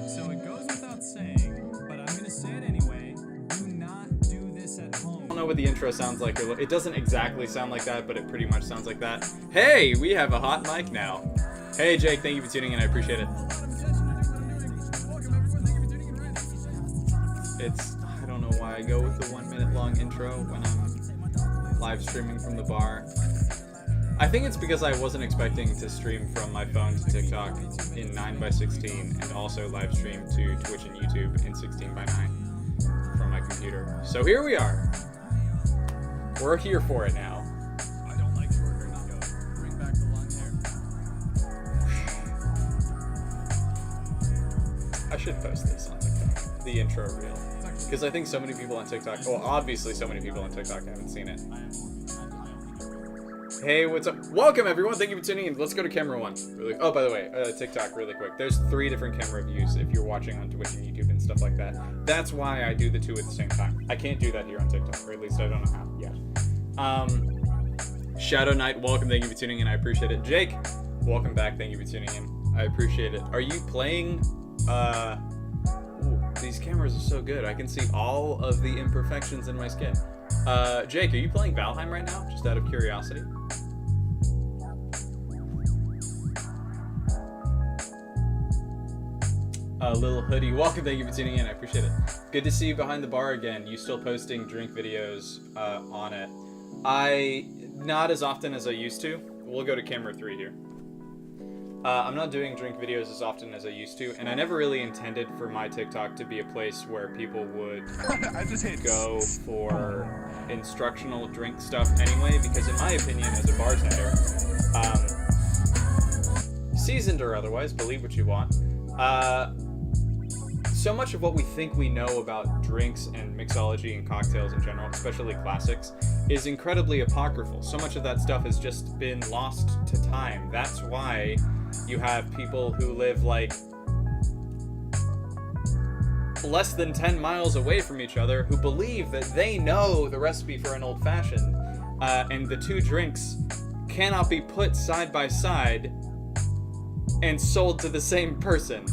So it goes without saying, but I'm gonna say it anyway. Do not do this at home. I don't know what the intro sounds like. It doesn't exactly sound like that, but it pretty much sounds like that. Hey, we have a hot mic now. Hey, Jake, thank you for tuning in. I appreciate it. I don't know why I go with the 1 minute long intro when I'm live streaming from the bar. I think it's because I wasn't expecting to stream from my phone to TikTok in 9:16 and also live stream to Twitch and YouTube in 16:9 from my computer. So here we are. We're here for it now. I don't like shorter Nico. Bring back the long hair. I should post this on TikTok, the intro reel. Because I think so many people on TikTok, well, obviously so many people on TikTok haven't seen it. Hey, what's up? Welcome, everyone. Thank you for tuning in. Let's go to camera one. Oh, by the way, TikTok, really quick. There's 3 different camera views if you're watching on Twitch and YouTube and stuff like that. That's why I do the 2 at the same time. I can't do that here on TikTok, or at least I don't know how yet. Shadow Knight, welcome. Thank you for tuning in. I appreciate it. Jake, welcome back. Thank you for tuning in. I appreciate it. Are you playing, Ooh, these cameras are so good. I can see all of the imperfections in my skin. Jake, are you playing Valheim right now? Just out of curiosity. Little Hoodie, welcome, thank you for tuning in, I appreciate it. Good to see you behind the bar again. You still posting drink videos on it? Not as often as I used to. We'll go to camera 3 here. I'm not doing drink videos as often as I used to, and I never really intended for my TikTok to be a place where people would go for instructional drink stuff anyway, because in my opinion, as a bartender, seasoned or otherwise, believe what you want, so much of what we think we know about drinks and mixology and cocktails in general, especially classics, is incredibly apocryphal. So much of that stuff has just been lost to time. That's why you have people who live like less than 10 miles away from each other who believe that they know the recipe for an old-fashioned, and the 2 drinks cannot be put side by side and sold to the same person.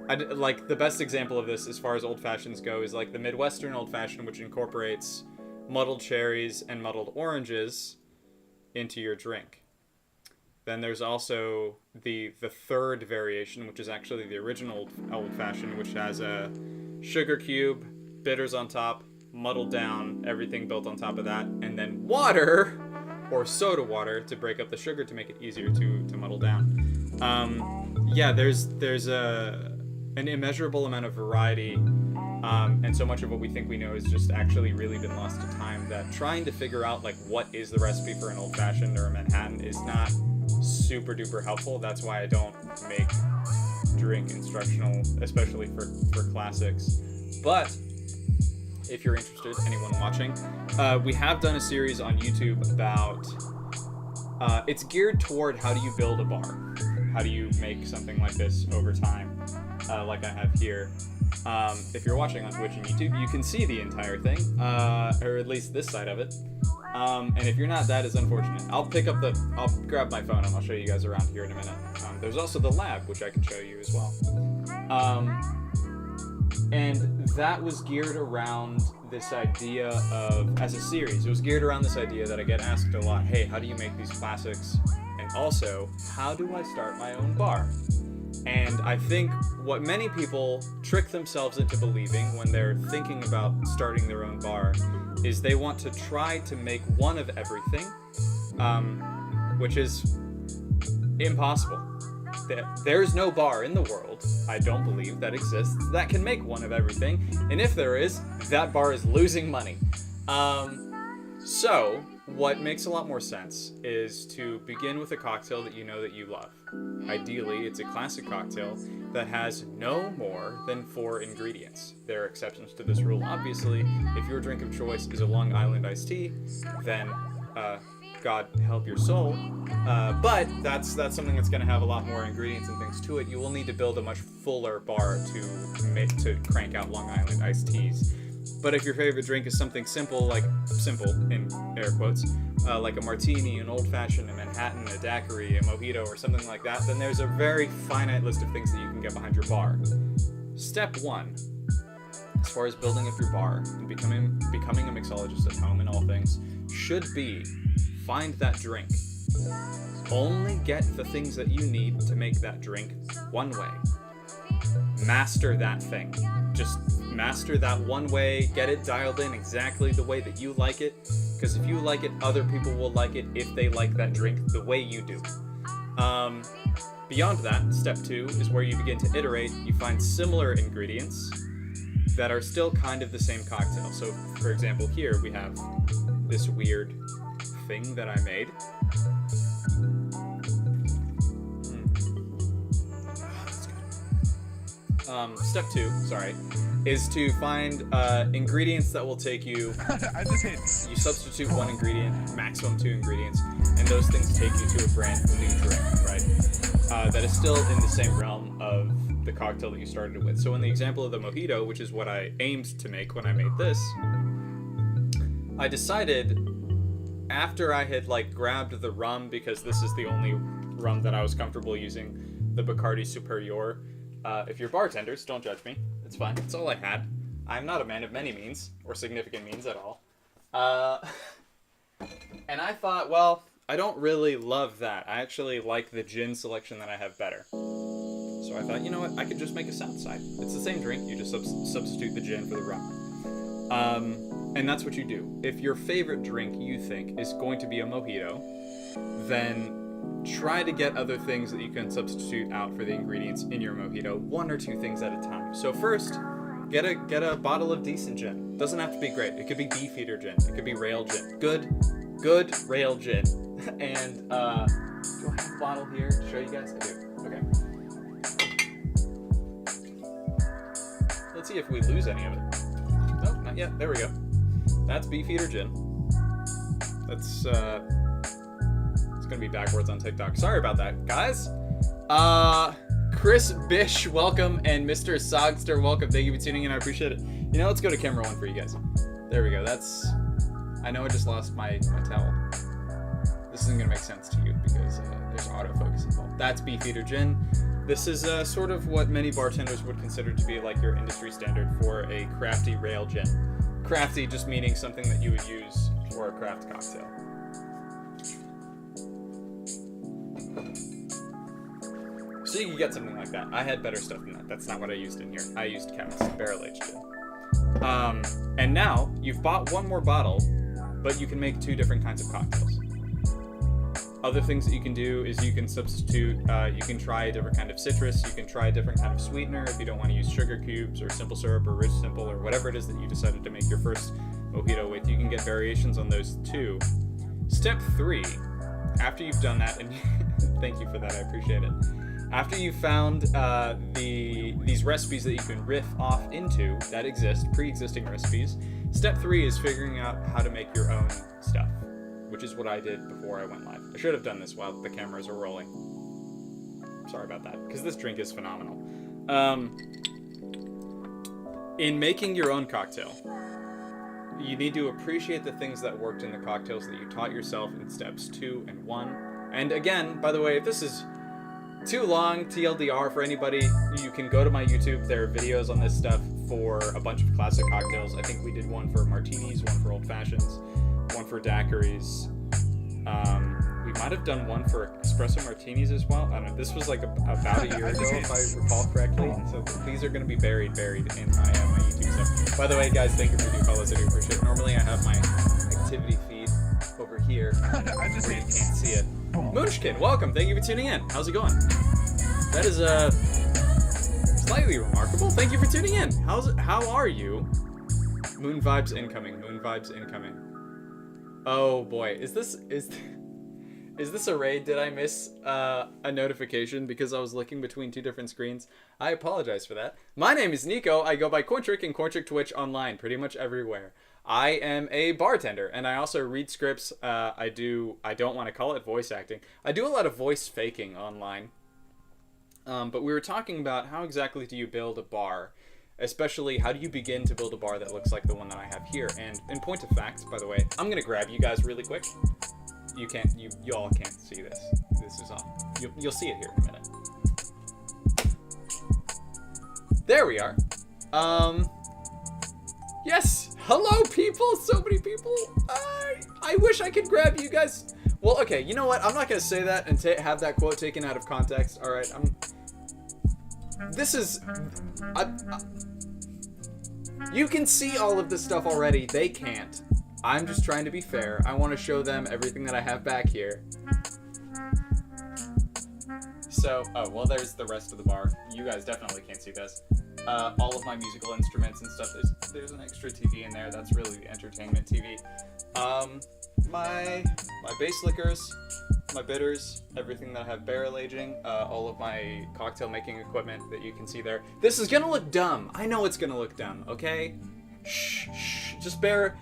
Like, the best example of this as far as old fashions go is like the Midwestern old fashioned, which incorporates muddled cherries and muddled oranges into your drink. Then there's also the third variation, which is actually the original old fashioned, which has a sugar cube, bitters on top, muddled down, everything built on top of that, and then water or soda water to break up the sugar to make it easier to muddle down. Yeah, there's an immeasurable amount of variety, and so much of what we think we know has just actually really been lost to time, that trying to figure out like what is the recipe for an old-fashioned or a Manhattan is not super duper helpful. That's why I don't make drink instructional, especially for classics. But if you're interested, anyone watching, we have done a series on YouTube about it's geared toward how do you build a bar, how do you make something like this over time, like I have here. If you're watching on Twitch and YouTube, you can see the entire thing, or at least this side of it. And if you're not, that is unfortunate. I'll grab my phone and I'll show you guys around here in a minute. There's also the lab, which I can show you as well. And that was geared around this idea of, as a series, it was geared around this idea that I get asked a lot, hey, how do you make these classics? And also, how do I start my own bar? And I think what many people trick themselves into believing when they're thinking about starting their own bar is they want to try to make one of everything, which is impossible. There's no bar in the world, I don't believe, that exists that can make one of everything, and if there is, that bar is losing money. So, what makes a lot more sense is to begin with a cocktail that you know that you love. Ideally, it's a classic cocktail that has no more than 4 ingredients. There are exceptions to this rule, obviously. If your drink of choice is a Long Island iced tea, then God help your soul. But that's something that's going to have a lot more ingredients and things to it. You will need to build a much fuller bar to crank out Long Island iced teas. But if your favorite drink is something simple, like simple in air quotes, like a martini, an old fashioned, a Manhattan, a daiquiri, a mojito, or something like that, then there's a very finite list of things that you can get behind your bar. Step 1, as far as building up your bar and becoming a mixologist at home in all things, should be find that drink. Only get the things that you need to make that drink one way. Master that thing. Just master that one way, get it dialed in exactly the way that you like it, because if you like it, other people will like it if they like that drink the way you do. Beyond that, step 2 is where you begin to iterate. You find similar ingredients that are still kind of the same cocktail. So, for example, here we have this weird thing that I made. Step 2, is to find ingredients that will take you. You substitute one ingredient, maximum 2 ingredients, and those things take you to a brand new drink, right? That is still in the same realm of the cocktail that you started with. So in the example of the mojito, which is what I aimed to make when I made this, I decided after I had grabbed the rum, because this is the only rum that I was comfortable using, the Bacardi Superior. If you're bartenders, don't judge me. It's fine. It's all I had. I'm not a man of many means, or significant means at all. And I thought, well, I don't really love that. I actually like the gin selection that I have better. So I thought, you know what? I could just make a Southside. It's the same drink. You just substitute the gin for the rum. And that's what you do. If your favorite drink you think is going to be a mojito, then try to get other things that you can substitute out for the ingredients in your mojito, 1 or 2 things at a time. So first, get a bottle of decent gin. Doesn't have to be great. It could be Beefeater gin. It could be rail gin. Good rail gin. And do I have a bottle here to show you guys? I do. Okay. Let's see if we lose any of it. Nope, not yet. There we go. That's Beefeater gin. That's gonna be backwards on TikTok. Sorry about that, guys. Chris Bish, welcome, and Mr. Sogster, welcome. Thank you for tuning in. I appreciate it. You know, let's go to camera 1 for you guys. There we go. That's. I know I just lost my towel. This isn't gonna make sense to you because there's autofocus involved. That's Beefeater gin. This is sort of what many bartenders would consider to be like your industry standard for a crafty rail gin. Crafty just meaning something that you would use for a craft cocktail. So you can get something like that. I had better stuff than that. That's not what I used in here. I used Kevin's barrel-aged gin. And now, you've bought 1 more bottle, but you can make 2 different kinds of cocktails. Other things that you can do is you can substitute, you can try a different kind of citrus, you can try a different kind of sweetener if you don't want to use sugar cubes or simple syrup or rich simple or whatever it is that you decided to make your first mojito with. You can get variations on those too. Step 3, after you've done that, and thank you for that, I appreciate it. After you've found these recipes that you can riff off into that exist, pre-existing recipes, step 3 is figuring out how to make your own stuff, which is what I did before I went live. I should have done this while the cameras are rolling. Sorry about that, because this drink is phenomenal. In making your own cocktail, you need to appreciate the things that worked in the cocktails that you taught yourself in steps 2 and 1. And again, by the way, if this is too long, TLDR for anybody, you can go to my YouTube. There are videos on this stuff for a bunch of classic cocktails. I think we did one for martinis, one for old fashions, one for daiquiris. We might have done one for espresso martinis as well. I don't know. This was like about a year ago, if I recall correctly. So these are going to be buried in my YouTube stuff. By the way, guys, thank you for the follows. I do appreciate it. Normally, I have my activity feed over here where you can't see it. Munchkin, welcome. Thank you for tuning in. How's it going? That is slightly remarkable. Thank you for tuning in. How are you? Moon vibes incoming. Moon vibes incoming. Oh boy, is this a raid? Did I miss a notification because I was looking between 2 different screens? I apologize for that. My name is Nico. I go by Corntrick and Corntrick Twitch online, pretty much everywhere. I am a bartender, and I also read scripts. I don't want to call it voice acting. I do a lot of voice faking online. But we were talking about how exactly do you build a bar. Especially, how do you begin to build a bar that looks like the one that I have here? And in point of fact, by the way, I'm gonna grab you guys really quick. You all can't see this. This is on. You'll see it here in a minute. There we are. Yes. Hello, people. So many people. I wish I could grab you guys. Well, okay. You know what? I'm not gonna say that and have that quote taken out of context. All right. You can see all of this stuff already. They can't. I'm just trying to be fair. I want to show them everything that I have back here. So, oh, well, there's the rest of the bar. You guys definitely can't see this. All of my musical instruments and stuff. There's an extra TV in there. That's really the entertainment TV. My base liquors, my bitters, everything that I have barrel aging, all of my cocktail making equipment that you can see there. This is gonna look dumb. I know it's gonna look dumb, okay? Shh. Just bear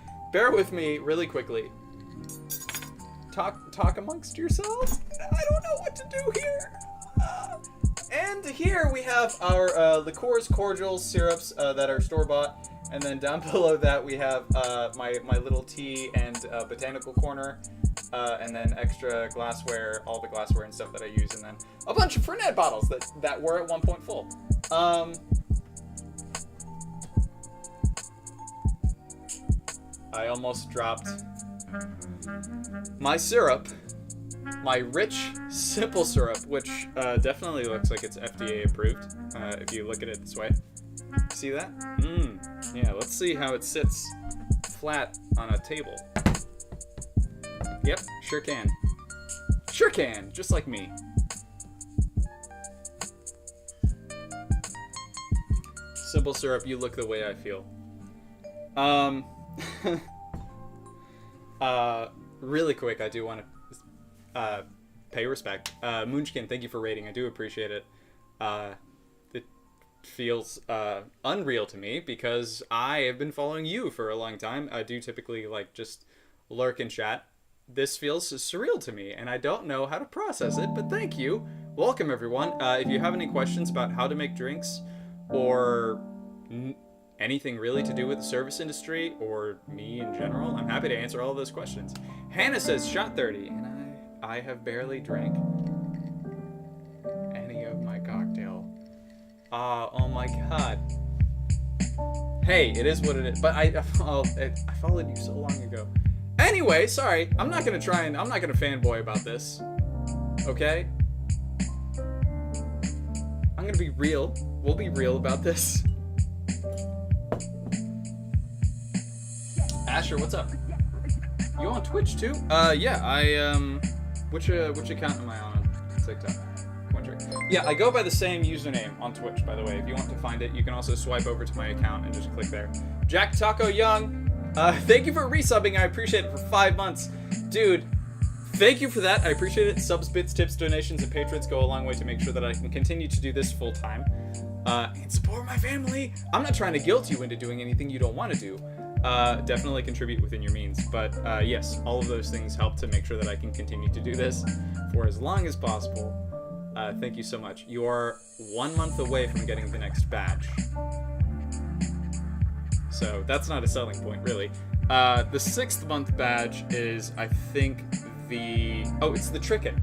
with me really quickly. Talk amongst yourselves? I don't know what to do here. And here we have our liqueurs, cordials, syrups that are store-bought. And then down below that we have my little tea and botanical corner. And then extra glassware, all the glassware and stuff that I use. And then a bunch of Fernet bottles that were at one point full. I almost dropped my syrup. My rich, simple syrup, which definitely looks like it's FDA approved, if you look at it this way. See that? Yeah, let's see how it sits flat on a table. Yep, sure can. Sure can, just like me. Simple syrup, you look the way I feel. Really quick, I do want to pay respect. Munchkin, thank you for rating. I do appreciate it. It feels unreal to me because I have been following you for a long time. I do typically just lurk and chat. This feels surreal to me, and I don't know how to process it, but thank you. Welcome, everyone. If you have any questions about how to make drinks or anything really to do with the service industry or me in general, I'm happy to answer all of those questions. Hannah says, shot 30, and I have barely drank any of my cocktail. Oh my god. Hey, it is what it is, but I followed you so long ago. Anyway, sorry, I'm not gonna fanboy about this, okay? I'm gonna be real. We'll be real about this. Asher, what's up? You on Twitch too? Yeah, which account am I on TikTok? Yeah, I go by the same username on Twitch, by the way. If you want to find it, you can also swipe over to my account and just click there. Jack Taco Young, thank you for resubbing. I appreciate it for 5 months. Dude, thank you for that. I appreciate it. Subs, bits, tips, donations, and patrons go a long way to make sure that I can continue to do this full time. And support my family. I'm not trying to guilt you into doing anything you don't want to do. Definitely contribute within your means. But yes, all of those things help to make sure that I can continue to do this for as long as possible. Thank you so much. You are 1 month away from getting the next badge. So that's not a selling point, really. The 6th month badge is, I think, it's the Tricken,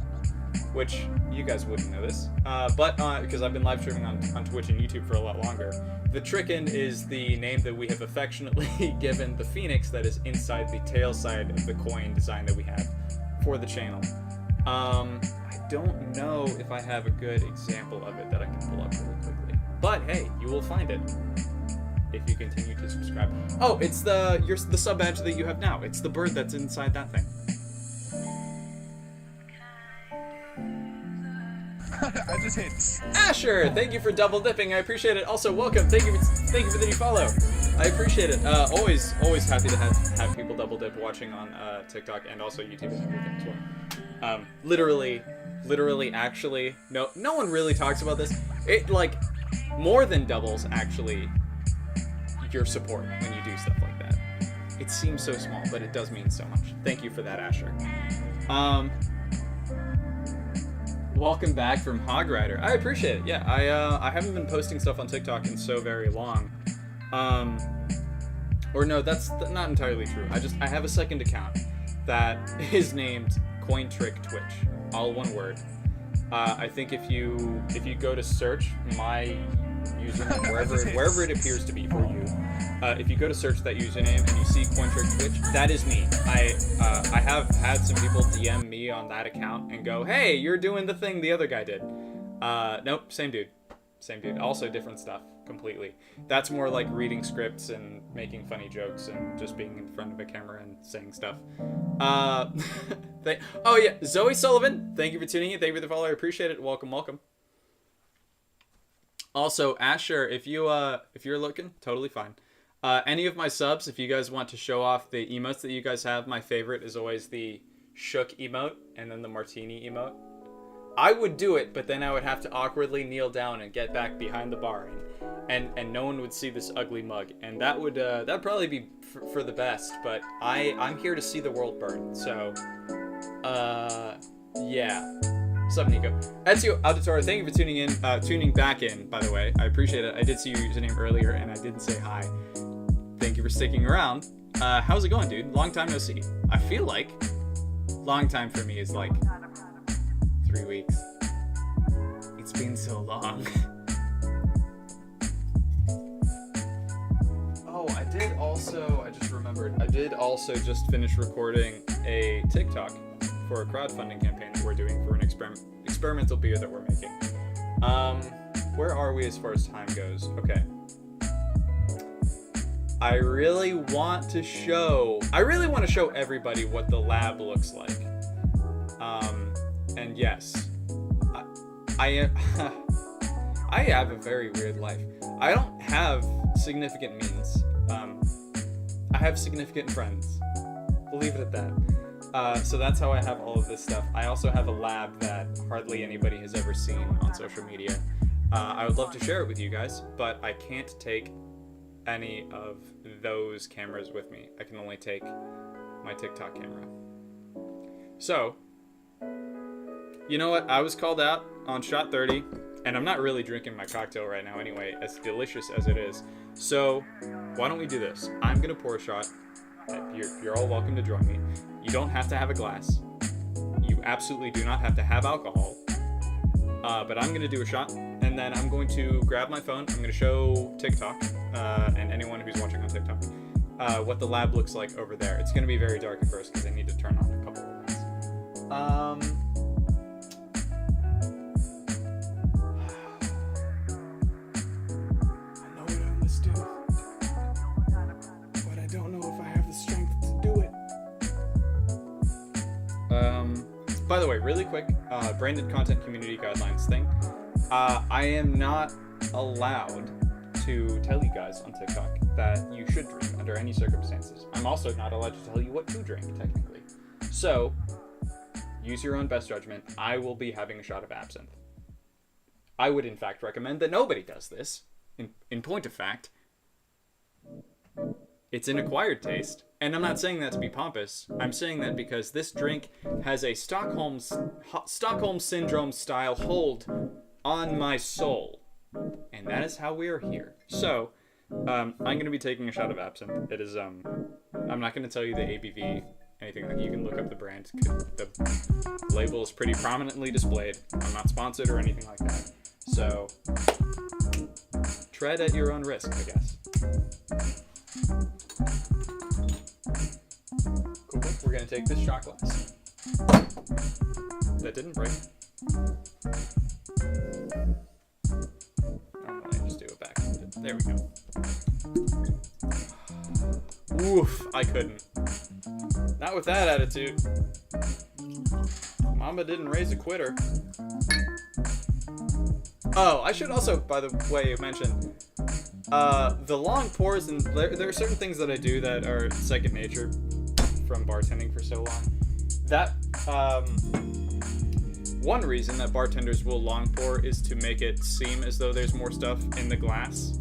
which you guys wouldn't know this, but because I've been live streaming on Twitch and YouTube for a lot longer. The Tricken is the name that we have affectionately given the phoenix that is inside the tail side of the coin design that we have for the channel. I don't know if I have a good example of it that I can pull up really quickly, but hey, you will find it if you continue to subscribe. Oh, it's the sub badge that you have now. It's the bird that's inside that thing. I just hit. Asher, thank you for double dipping. I appreciate it. Also, welcome. Thank you for the new follow. I appreciate it. Always happy to have people double dip watching on TikTok and also YouTube and everything as well. Literally, actually, no one really talks about this. It more than doubles actually your support when you do stuff like that. It seems so small, but it does mean so much. Thank you for that, Asher. Welcome back from Hog Rider. I appreciate it. Yeah, I haven't been posting stuff on TikTok in so very long. Or no, that's not entirely true. I have a second account that is named Cointrick Twitch, all one word. I think if you go to search my username wherever it appears to be for you, if you go to search that username and you see Cointrick Twitch, that is me. I have had some people DM me on that account and go, "Hey, you're doing the thing the other guy did." Nope, same dude. Also different stuff completely. That's more like reading scripts and making funny jokes and just being in front of a camera and saying stuff. Oh yeah, Zoe Sullivan, thank you for tuning in. Thank you for the follow. I appreciate it. Welcome. Also, Asher, if you're looking, totally fine. Any of my subs, if you guys want to show off the emotes that you guys have, my favorite is always the shook emote and then the martini emote. I would do it, but then I would have to awkwardly kneel down and get back behind the bar, and no one would see this ugly mug, and that'd probably be for the best. But I'm here to see the world burn, so yeah. What's up, Nico? Ezio Auditore, thank you for tuning back in. By the way, I appreciate it. I did see your username earlier, and I didn't say hi. Thank you for sticking around. How's it going, dude? Long time no see. I feel like long time for me is like 3 weeks. It's been so long. Oh, I just remembered. I did also just finish recording a TikTok for a crowdfunding campaign that we're doing for an experimental beer that we're making. Where are we as far as time goes? Okay. I really want to show everybody what the lab looks like. And yes, I have a very weird life. I don't have significant means. I have significant friends. We'll leave it at that. So that's how I have all of this stuff. I also have a lab that hardly anybody has ever seen on social media. I would love to share it with you guys, but I can't take any of those cameras with me. I can only take my TikTok camera. So, you know what? I was called out on shot 30, and I'm not really drinking my cocktail right now anyway, as delicious as it is. So, why don't we do this? I'm gonna pour a shot. You're all welcome to join me. You don't have to have a glass. You absolutely do not have to have alcohol. But I'm gonna do a shot, and then I'm going to grab my phone. I'm gonna show TikTok, and anyone who's watching on TikTok, what the lab looks like over there. It's gonna be very dark at first because I need to turn on a couple of lights. I know what I must do, but I don't know if I have the strength to do it. By the way, really quick, branded content community guidelines thing. I am not allowed to tell you guys on TikTok that you should drink under any circumstances. I'm also not allowed to tell you what to drink, technically. So, use your own best judgment. I will be having a shot of absinthe. I would, in fact, recommend that nobody does this. In point of fact, it's an acquired taste. And I'm not saying that to be pompous. I'm saying that because this drink has a Stockholm Syndrome style hold on my soul. And that is how we are here. So, I'm going to be taking a shot of absinthe. It is, I'm not going to tell you the ABV, anything. Like, you can look up the brand. The label is pretty prominently displayed. I'm not sponsored or anything like that. So, tread at your own risk, I guess. Cool. We're going to take this shot glass. That didn't break. Normally I just do it back. There we go. Oof, I couldn't. Not with that attitude. Mama didn't raise a quitter. Oh, I should also, by the way, mention the long pours, and there are certain things that I do that are second nature from bartending for so long. That one reason that bartenders will long pour is to make it seem as though there's more stuff in the glass,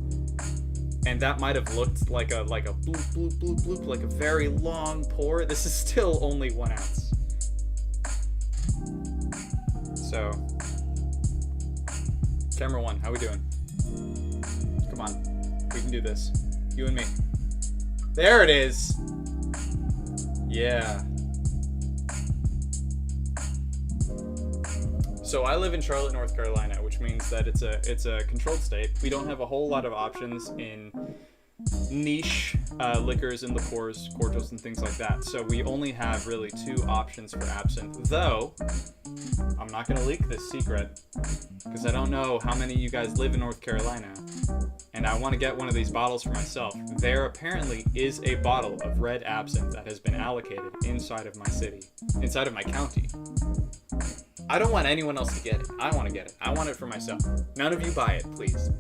and that might have looked like a bloop bloop bloop bloop, like a very long pour. This is still only 1 ounce. So Camera one, how we doing? Come on. We can do this. You and me. There it is! Yeah. So I live in Charlotte, North Carolina, which means that it's a controlled state. We don't have a whole lot of options in niche liquors and liqueurs, cordials, and things like that. So we only have really 2 options for absinthe. Though, I'm not going to leak this secret, because I don't know how many of you guys live in North Carolina, and I want to get one of these bottles for myself. There apparently is a bottle of red absinthe that has been allocated inside of my city, inside of my county. I don't want anyone else to get it. I want to get it. I want it for myself. None of you buy it, please.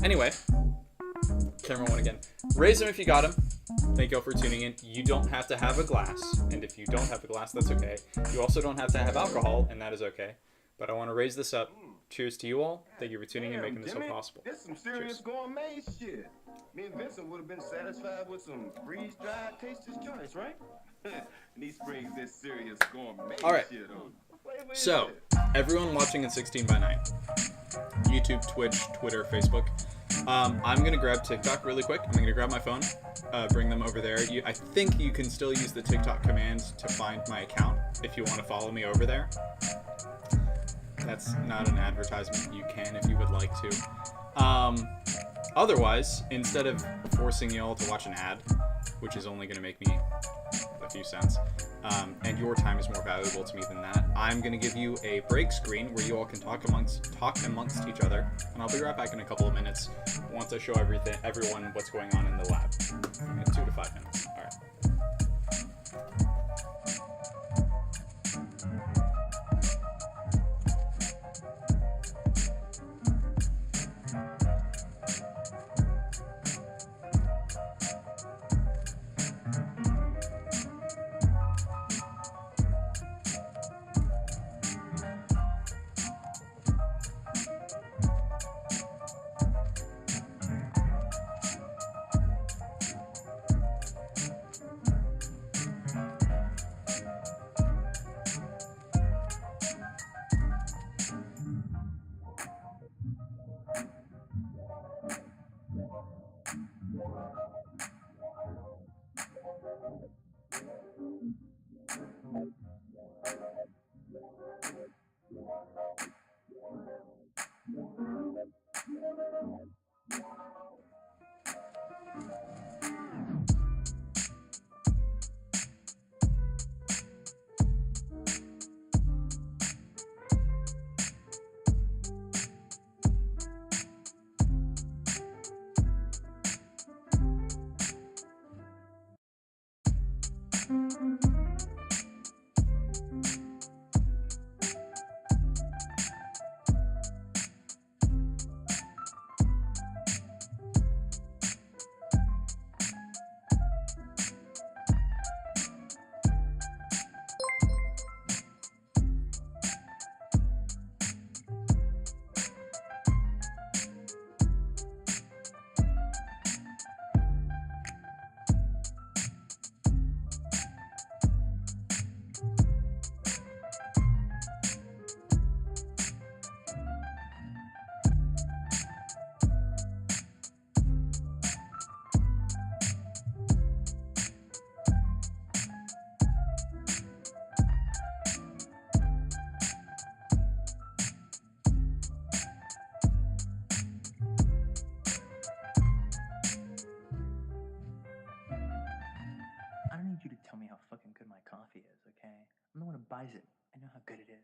Anyway, camera one again. Raise them if you got them. Thank you all for tuning in. You don't have to have a glass, and if you don't have a glass, that's okay. You also don't have to have alcohol, and that is okay. But I want to raise this up. Cheers to you all. Thank you for tuning in and making this all possible. This some serious gourmet shit. Me and Vincent would have been satisfied with some freeze-dried Taster's Choice, right? And he springs this serious gourmet shit on. So, everyone watching at 16:9, YouTube, Twitch, Twitter, Facebook, I'm going to grab TikTok really quick. I'm going to grab my phone, bring them over there. I think you can still use the TikTok command to find my account if you want to follow me over there. That's not an advertisement. You can if you would like to. Otherwise, instead of forcing y'all to watch an ad, which is only going to make me a few cents, and your time is more valuable to me than that, I'm going to give you a break screen where you all can talk amongst each other, and I'll be right back in a couple of minutes once I show everyone what's going on in the lab. In 2 to 5 minutes. All right. You to tell me how fucking good my coffee is, okay? I'm the one who buys it. I know how good it is.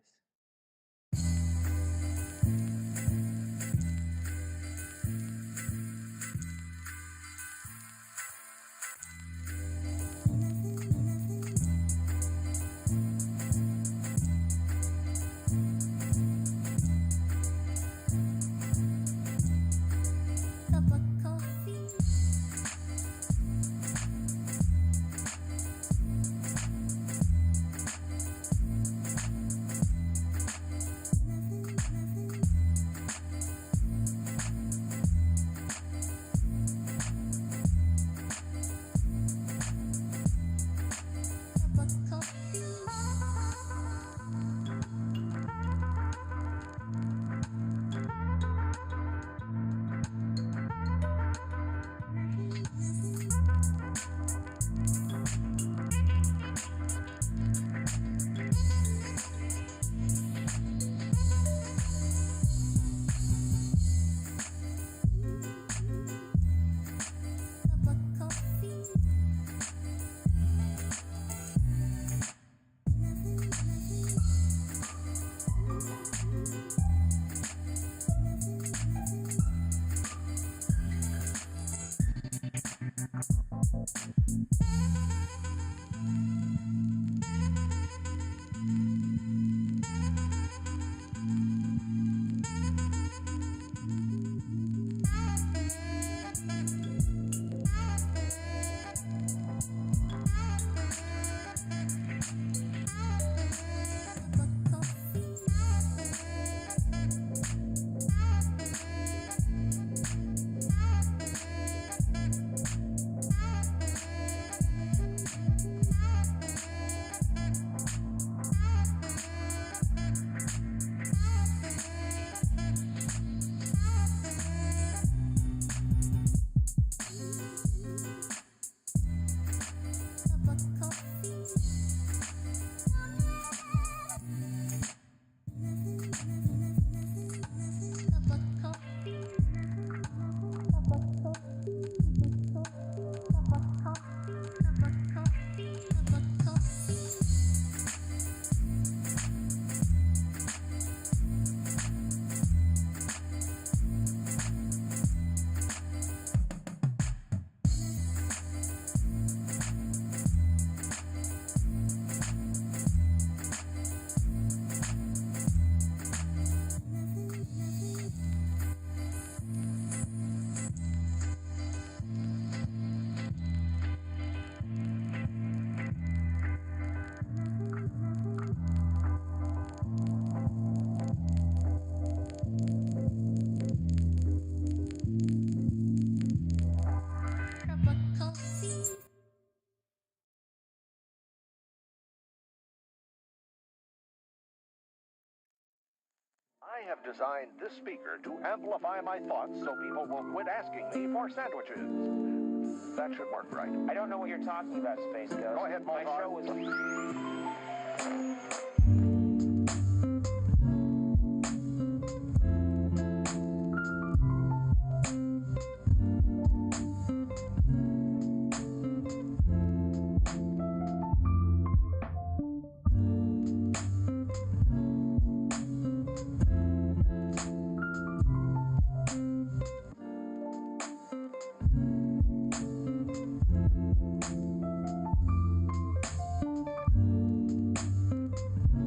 I have designed this speaker to amplify my thoughts so people will quit asking me for sandwiches. That should work, right? I don't know what you're talking about, Space Ghost. Go ahead, My Mozart. show was...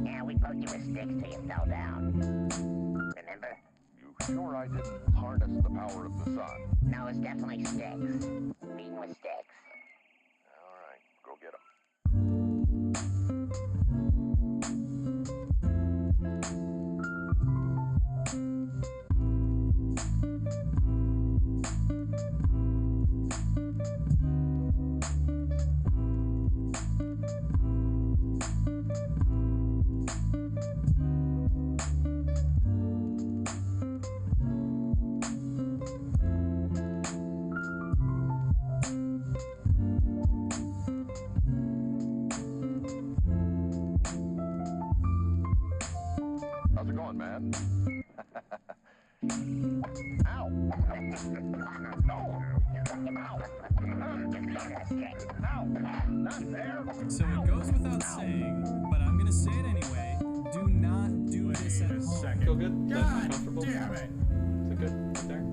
Yeah, we poked you with sticks till you fell down. Remember? You sure I didn't harness the power of the sun? No, it's definitely sticks. Beaten with sticks. All right, go get 'em. How's it going, man? Ow! Ow! Not there! So it goes without saying, but I'm gonna say it anyway. Do not do this at home. Feel good? Is that comfortable? Is it good? Right there?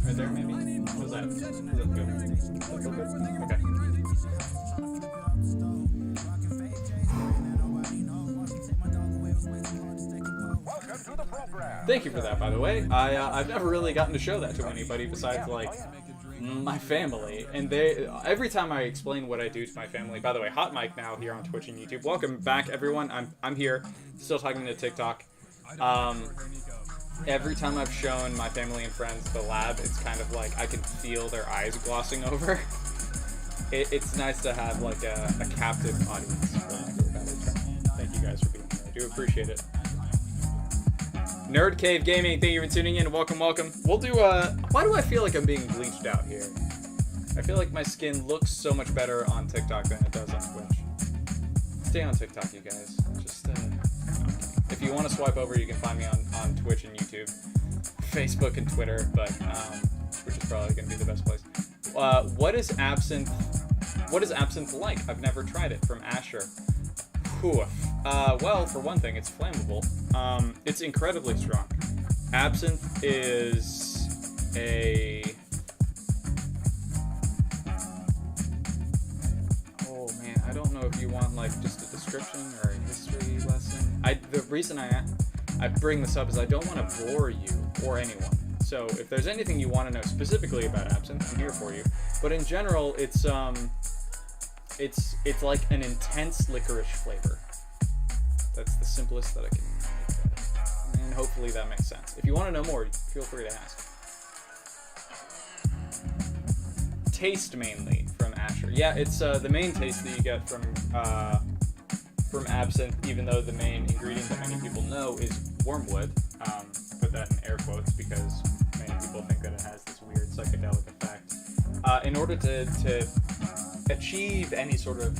Right there, maybe? How's that? Does that feel good? Does that feel good? Okay. Welcome to the program. Thank you for that, by the way. I've never really gotten to show that to anybody besides, like, my family. And every time I explain what I do to my family, by the way, Hot Mic now here on Twitch and YouTube. Welcome back, everyone. I'm here, still talking to TikTok. Every time I've shown my family and friends the lab, it's kind of like I can feel their eyes glossing over. It's nice to have, like, a captive audience. Thank you guys for being here. I do appreciate it. Nerd Cave Gaming, thank you for tuning in. Welcome, welcome. We'll do, why do I feel like I'm being bleached out here? I feel like my skin looks so much better on TikTok than it does on Twitch. Stay on TikTok, you guys. Just, if you want to swipe over, you can find me on Twitch and YouTube, Facebook and Twitter, but, Twitch is probably going to be the best place. What is absinthe like? I've never tried it. From Asher. Whew. Well, for one thing, it's flammable. It's incredibly strong. Absinthe is a... Oh man, I don't know if you want, like, just a description or a history lesson. The reason I bring this up is I don't want to bore you or anyone. So if there's anything you want to know specifically about absinthe, I'm here for you. But in general, it's like an intense licorice flavor. That's the simplest that I can make that. And hopefully that makes sense. If you want to know more, feel free to ask. Taste mainly from Asher. Yeah, it's the main taste that you get from absinthe, even though the main ingredient that many people know is wormwood. Put that in air quotes because many people think that it has this weird psychedelic effect. In order to achieve any sort of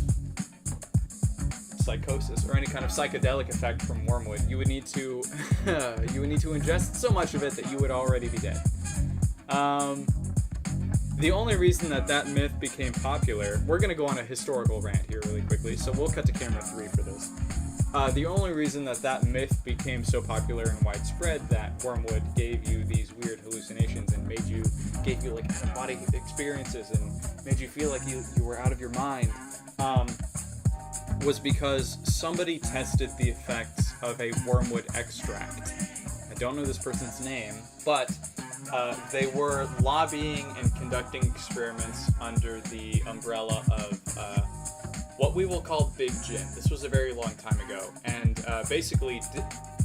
psychosis or any kind of psychedelic effect from wormwood, you would need to ingest so much of it that you would already be dead. The only reason that myth became popular, we're gonna go on a historical rant here really quickly, so we'll cut to camera 3 for this. The only reason that myth became so popular and widespread, that wormwood gave you these weird hallucinations and gave you like out-of-body experiences and made you feel like you were out of your mind, was because somebody tested the effects of a wormwood extract. I don't know this person's name, but they were lobbying and conducting experiments under the umbrella of what we will call Big Gin. This was a very long time ago, and basically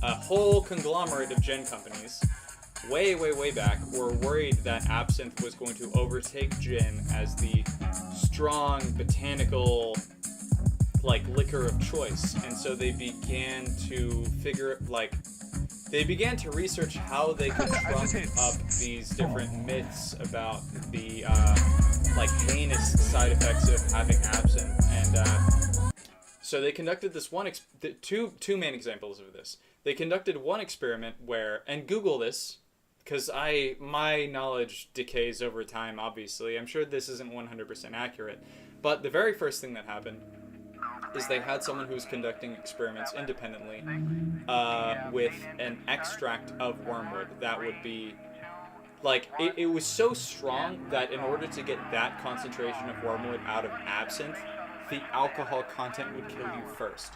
a whole conglomerate of gin companies way back were worried that absinthe was going to overtake gin as the strong botanical like liquor of choice, and so they began to research how they could I just trump hate up these different myths about the like heinous side effects of having absinthe. And so they conducted this two main examples of this. They conducted one experiment where, and Google this, because my knowledge decays over time, obviously. I'm sure this isn't 100% accurate. But the very first thing that happened is they had someone who was conducting experiments independently with an extract of wormwood that would be, like, it was so strong that in order to get that concentration of wormwood out of absinthe, the alcohol content would kill you first.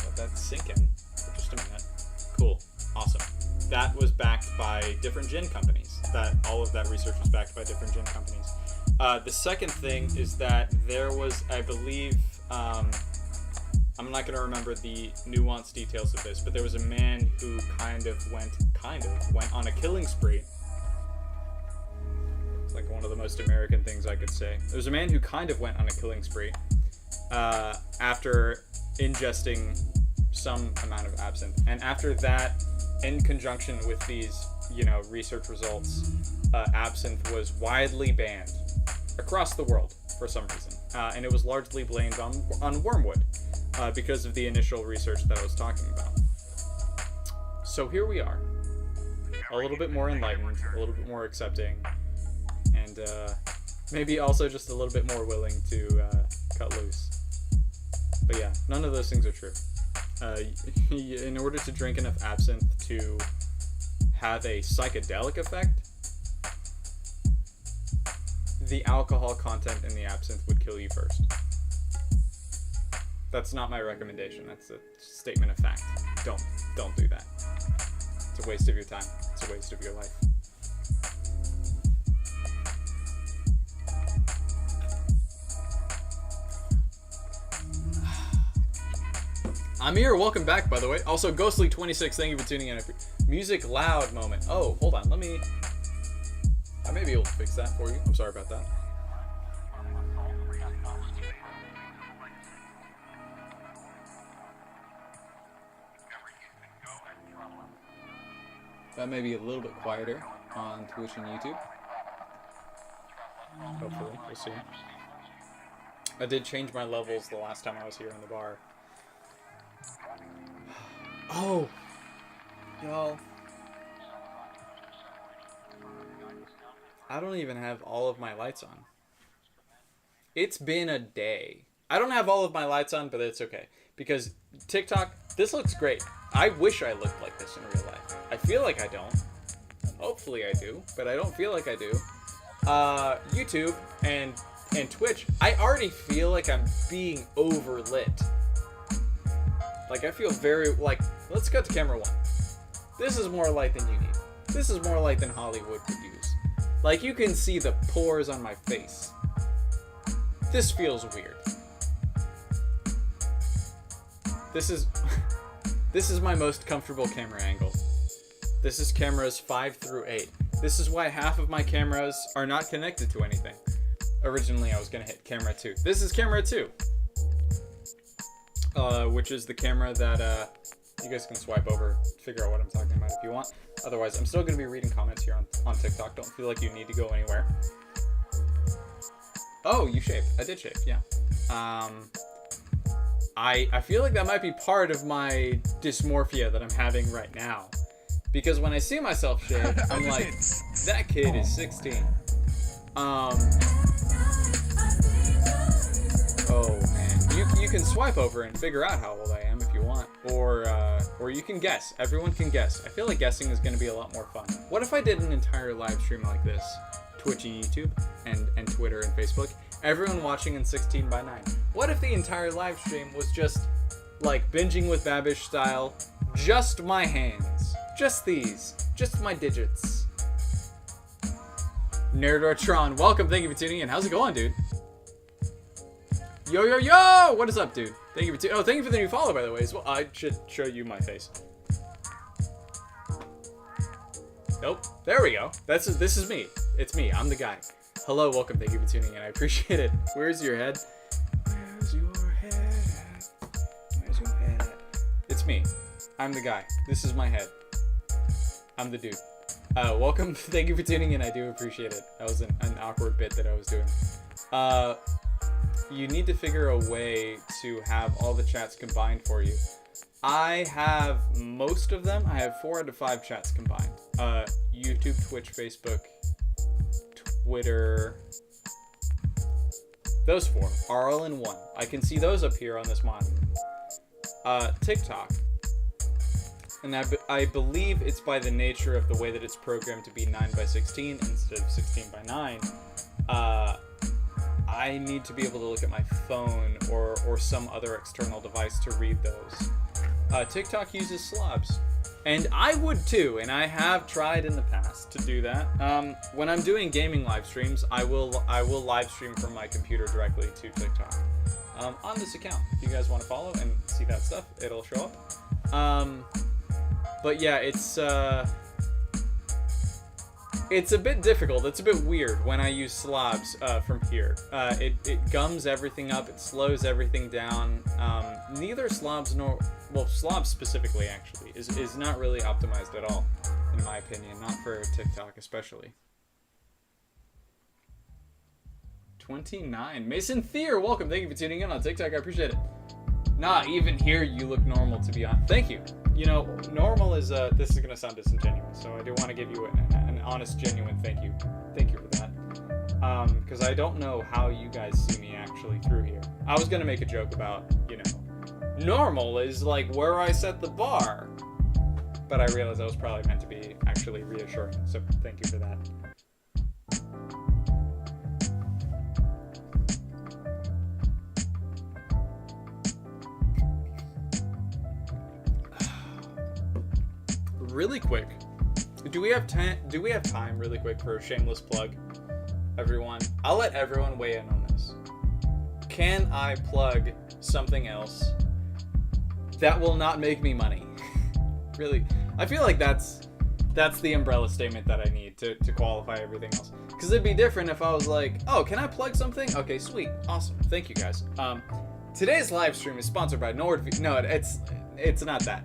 Let that sink in for just a minute. Cool. Awesome. That was backed by different gin companies. All of that research was backed by different gin companies. The second thing is that there was, I believe, I'm not going to remember the nuanced details of this, but there was a man who kind of went on a killing spree. It's like one of the most American things I could say. There was a man who kind of went on a killing spree after ingesting some amount of absinthe. And after that, in conjunction with these, research results, absinthe was widely banned across the world for some reason. And it was largely blamed on wormwood because of the initial research that I was talking about. So here we are, a little bit more enlightened, a little bit more accepting, and maybe also just a little bit more willing to cut loose. But yeah, none of those things are true. In order to drink enough absinthe to have a psychedelic effect, the alcohol content in the absinthe would kill you first. That's not my recommendation. That's a statement of fact. Don't do that. It's a waste of your time. It's a waste of your life. Amir, welcome back, by the way. Also, Ghostly26, thank you for tuning in. Music loud moment. Oh, hold on. I may be able to fix that for you. I'm sorry about that. That may be a little bit quieter on Twitch and YouTube. Hopefully, we'll see. I did change my levels the last time I was here in the bar. Oh, y'all. I don't even have all of my lights on. It's been a day. I don't have all of my lights on, but it's okay. Because TikTok, this looks great. I wish I looked like this in real life. I feel like I don't. Hopefully I do, but I don't feel like I do. YouTube and Twitch, I already feel like I'm being overlit. Like, I feel very, let's go to camera 1. This is more light than you need. This is more light than Hollywood could use. Like, you can see the pores on my face. This feels weird. This is my most comfortable camera angle. This is cameras 5 through 8. This is why half of my cameras are not connected to anything. Originally, I was gonna hit camera 2. This is camera 2. Which is the camera that you guys can swipe over, figure out what I'm talking about if you want. Otherwise, I'm still going to be reading comments here on TikTok. Don't feel like you need to go anywhere. Oh, you shaved. I did shave, yeah. I feel like that might be part of my dysmorphia that I'm having right now. Because when I see myself shaved, I'm like, that kid is 16. Oh man, you can swipe over and figure out how old I am if you want, or you can guess. Everyone can guess. I feel like guessing is going to be a lot more fun. What if I did an entire live stream like this, Twitch and YouTube, and Twitter and Facebook, everyone watching in 16:9? What if the entire live stream was just like Binging with Babish style, just my hands, just these, just my digits? Nerdortron, welcome. Thank you for tuning in. How's it going, dude? Yo, yo, yo! What is up, dude? Thank you for thank you for the new follow, by the way, as well. I should show you my face. Nope. There we go. This is me. It's me. I'm the guy. Hello, welcome. Thank you for tuning in. I appreciate it. Where's your head? Where's your head at? Where's your head at? It's me. I'm the guy. This is my head. I'm the dude. Welcome. Thank you for tuning in. I do appreciate it. That was an awkward bit that I was doing. You need to figure a way to have all the chats combined for you. I have most of them. I have 4 out of 5 chats combined. YouTube, Twitch, Facebook, Twitter. Those 4 are all in one. I can see those up here on this monitor. TikTok. And I believe it's by the nature of the way that it's programmed to be 9:16 instead of 16:9. I need to be able to look at my phone or some other external device to read those. TikTok uses slobs. And I would too, and I have tried in the past to do that. When I'm doing gaming live streams, I will live stream from my computer directly to TikTok. On this account, if you guys want to follow and see that stuff, it'll show up. But yeah, it's a bit difficult. It's a bit weird when I use slobs from here. It gums everything up. It slows everything down. Neither slobs nor... Well, slobs specifically, actually, is not really optimized at all, in my opinion. Not for TikTok, especially. 29. Mason Thier, welcome. Thank you for tuning in on TikTok. I appreciate it. Nah, even here you look normal, to be honest. Thank you. You know, normal is, this is going to sound disingenuous, so I do want to give you an honest, genuine thank you. Thank you for that. Because I don't know how you guys see me actually through here. I was going to make a joke about, you know, normal is like where I set the bar. But I realized that was probably meant to be actually reassuring, so thank you for that. Really quick, do we have time really quick for a shameless plug? Everyone, I'll let everyone weigh in on this. Can I plug something else that will not make me money? Really, I feel like that's the umbrella statement that I need to qualify everything else. Because it'd be different if I was like, oh, can I plug something? Okay, sweet, awesome, thank you guys. Today's live stream is sponsored by NordVPN. No, it's not that.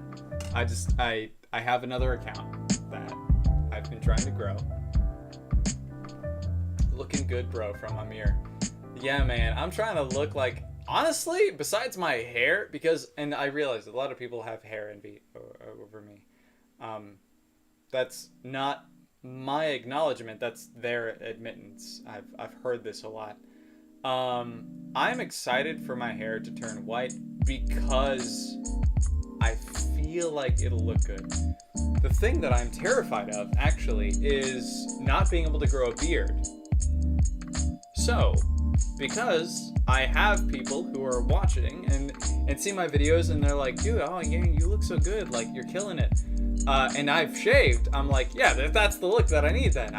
I have another account that I've been trying to grow. Looking good, bro, from Amir. Yeah, man, I'm trying to look like, honestly, besides my hair, and I realize a lot of people have hair envy over me. That's not my acknowledgement, that's their admittance. I've heard this a lot. I'm excited for my hair to turn white because I feel like it'll look good. The thing that I'm terrified of, actually, is not being able to grow a beard. So, because I have people who are watching and see my videos and they're like, dude, oh yeah, you look so good, like you're killing it. And I've shaved, I'm like, yeah, that's the look that I need then.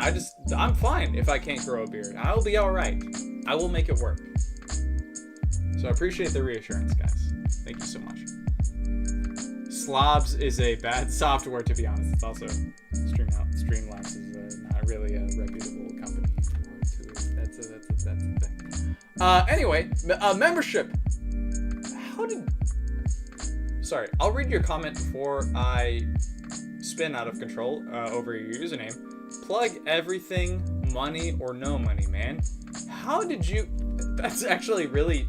I'm fine if I can't grow a beard. I'll be alright. I will make it work. So I appreciate the reassurance, guys. Thank you so much. Slobs is a bad software, to be honest. It's also Streamlabs is not really a reputable company anymore. That's a thing. Anyway, membership. Sorry, I'll read your comment before I spin out of control over your username. Plug everything, money or no money, man. How did you? That's actually really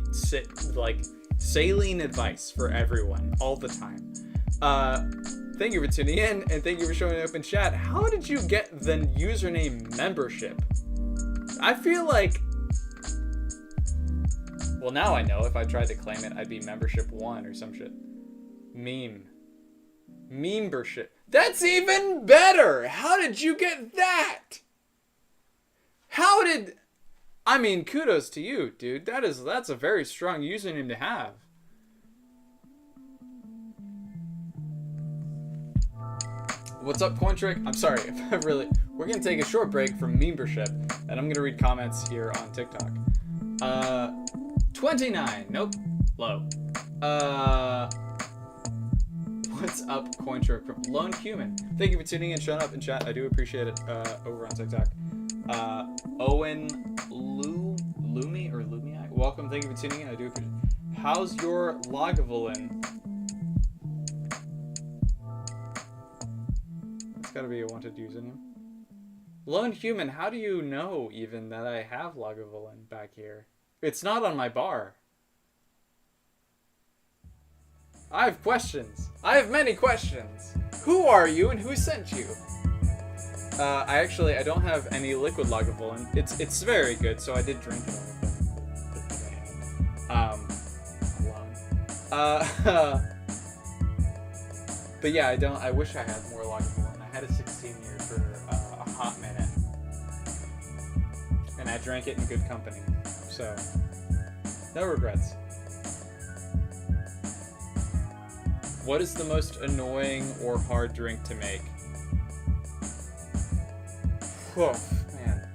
saline advice for everyone all the time. Thank you for tuning in, and thank you for showing up in chat. How did you get the username membership? I feel like... Well, now I know if I tried to claim it, I'd be membership 1 or some shit. Membership. That's even better! How did you get that? I mean, kudos to you, dude. That's a very strong username to have. What's up, Cointrick? I'm sorry if I really... We're going to take a short break from membership, and I'm going to read comments here on TikTok. 29. Nope. Low. What's up, Cointrick from Lone Human? Thank you for tuning in, showing up in chat. I do appreciate it over on TikTok. Owen Lumi or Lumii, welcome. Thank you for tuning in. I do appreciate it. How's your Lagavulin? It's gotta be a wanted username. Lone Human, how do you know even that I have Lagavulin back here? It's not on my bar. I have questions. I have many questions. Who are you and who sent you? I don't have any liquid Lagavulin. It's very good, so I did drink it all alone. But yeah, I wish I had more Lagavulin. I had a 16 year for a hot minute. And I drank it in good company. So, no regrets. What is the most annoying or hard drink to make? Whew, man.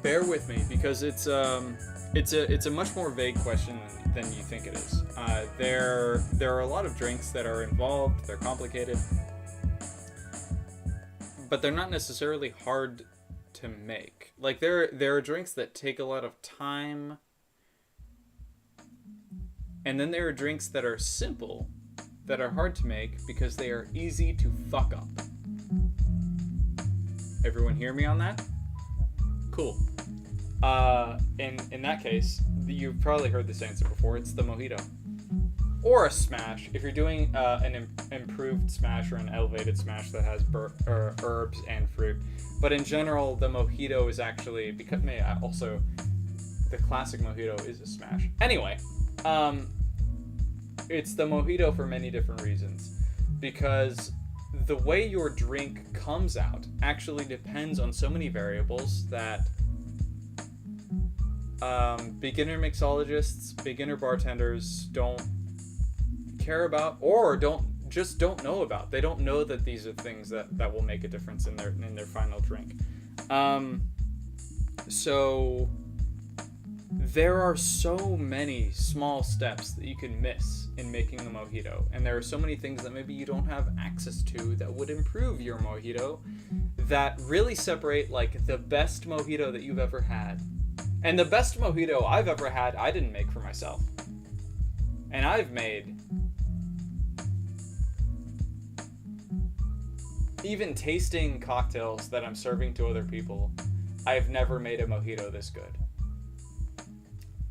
Bear with me because it's a much more vague question than you think it is. There are a lot of drinks that are involved. They're complicated, but they're not necessarily hard to make. Like there are drinks that take a lot of time. And then there are drinks that are simple, that are hard to make because they are easy to fuck up. Everyone hear me on that? Cool. In that case, you've probably heard this answer before. It's the mojito. Or a smash. If you're doing an improved smash or an elevated smash that has herbs and fruit. But in general, the mojito is actually, because also, the classic mojito is a smash. Anyway. It's the mojito for many different reasons, because the way your drink comes out actually depends on so many variables that beginner mixologists, beginner bartenders don't care about or don't know about. They don't know that these are things that will make a difference in their final drink. So there are so many small steps that you can miss in making the mojito, and there are so many things that maybe you don't have access to that would improve your mojito, that really separate like the best mojito that you've ever had. And the best mojito I've ever had, I didn't make for myself. And I've made, even tasting cocktails that I'm serving to other people, I've never made a mojito this good.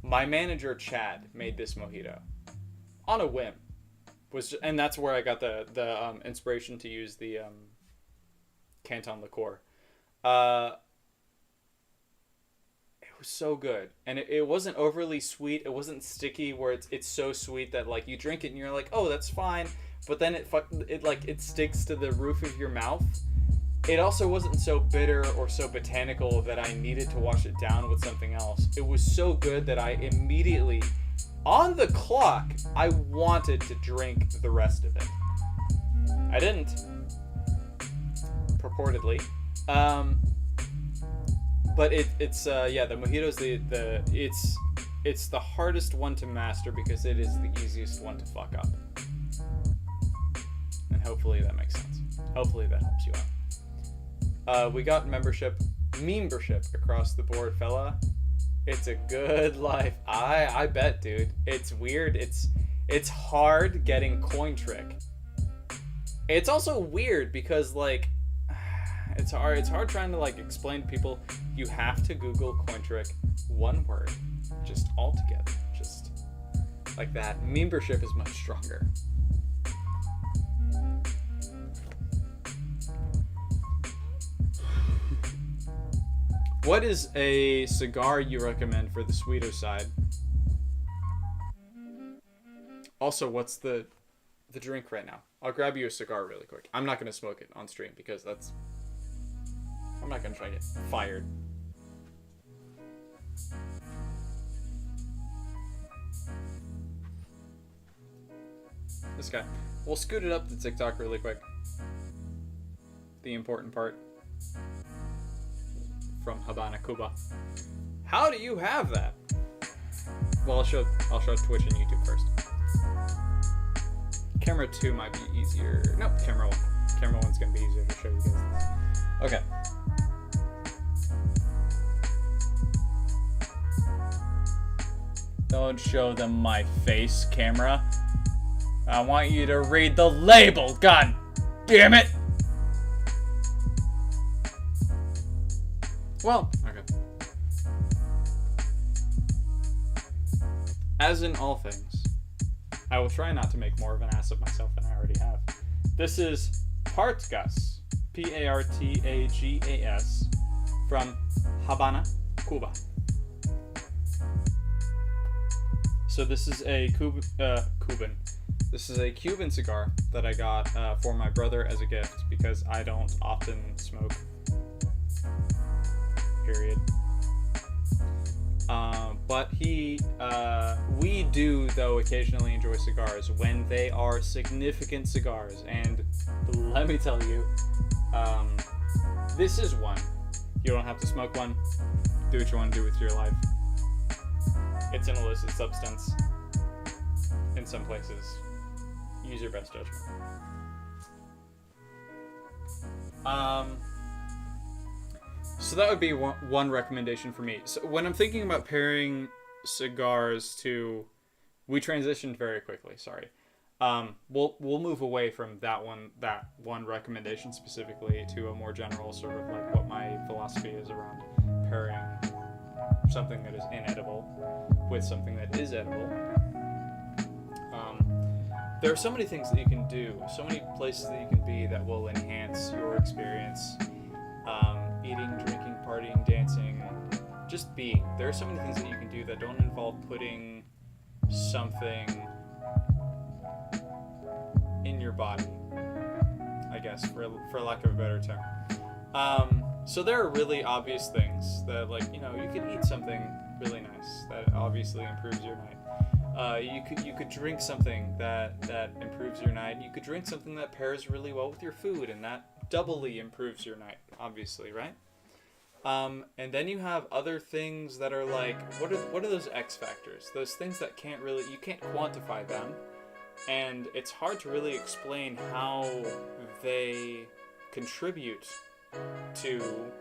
My manager, Chad, made this mojito on a whim. And that's where I got the inspiration to use the Canton liqueur. It was so good. And it wasn't overly sweet. It wasn't sticky where it's so sweet that like you drink it and you're like, oh, that's fine. But then it sticks to the roof of your mouth. It also wasn't so bitter or so botanical that I needed to wash it down with something else. It was so good that I immediately, on the clock, I wanted to drink the rest of it. I didn't, purportedly. But it's the mojito's it's the hardest one to master because it is the easiest one to fuck up. And hopefully that makes sense. Hopefully that helps you out. We got membership across the board, fella. It's a good life. I bet, dude. It's weird. It's hard getting Cointrick. It's also weird because like it's hard trying to like explain to people. You have to Google Cointrick, one word, just all together, just like that. Membership is much stronger. What is a cigar you recommend for the sweeter side? Also, what's the drink right now? I'll grab you a cigar really quick. I'm not going to smoke it on stream because I'm not going to try to get fired. This guy. We'll scoot it up to TikTok really quick. The important part. From Habana, Cuba. How do you have that? Well, I'll show Twitch and YouTube first. Camera 2 might be easier. Nope, camera 1. camera one's gonna be easier to show you guys this. Okay. Don't show them my face, camera. I want you to read the label, god damn it! Well, okay. As in all things, I will try not to make more of an ass of myself than I already have. This is Partagas, Partagas, from Habana, Cuba. So this is a Cuban. This is a Cuban cigar that I got for my brother as a gift because I don't often smoke. Period. But we do though occasionally enjoy cigars when they are significant cigars, and let me tell you, this is one. You don't have to smoke one. Do what you want to do with your life. It's an illicit substance. In some places, use your best judgment. So that would be one recommendation for me. So when I'm thinking about pairing cigars to, we transitioned very quickly. Sorry. We'll move away from that one recommendation specifically to a more general sort of like what my philosophy is around pairing something that is inedible with something that is edible. There are so many things that you can do, so many places that you can be that will enhance your experience. Eating, drinking, partying, dancing, just being. There are so many things that you can do that don't involve putting something in your body, I guess, for lack of a better term. So there are really obvious things that, like, you know, you could eat something really nice that obviously improves your night. You could drink something that improves your night. You could drink something that pairs really well with your food, and that doubly improves your night, obviously, right? And then you have other things that are like, what are those X factors? Those things that you can't quantify them, and it's hard to really explain how they contribute to,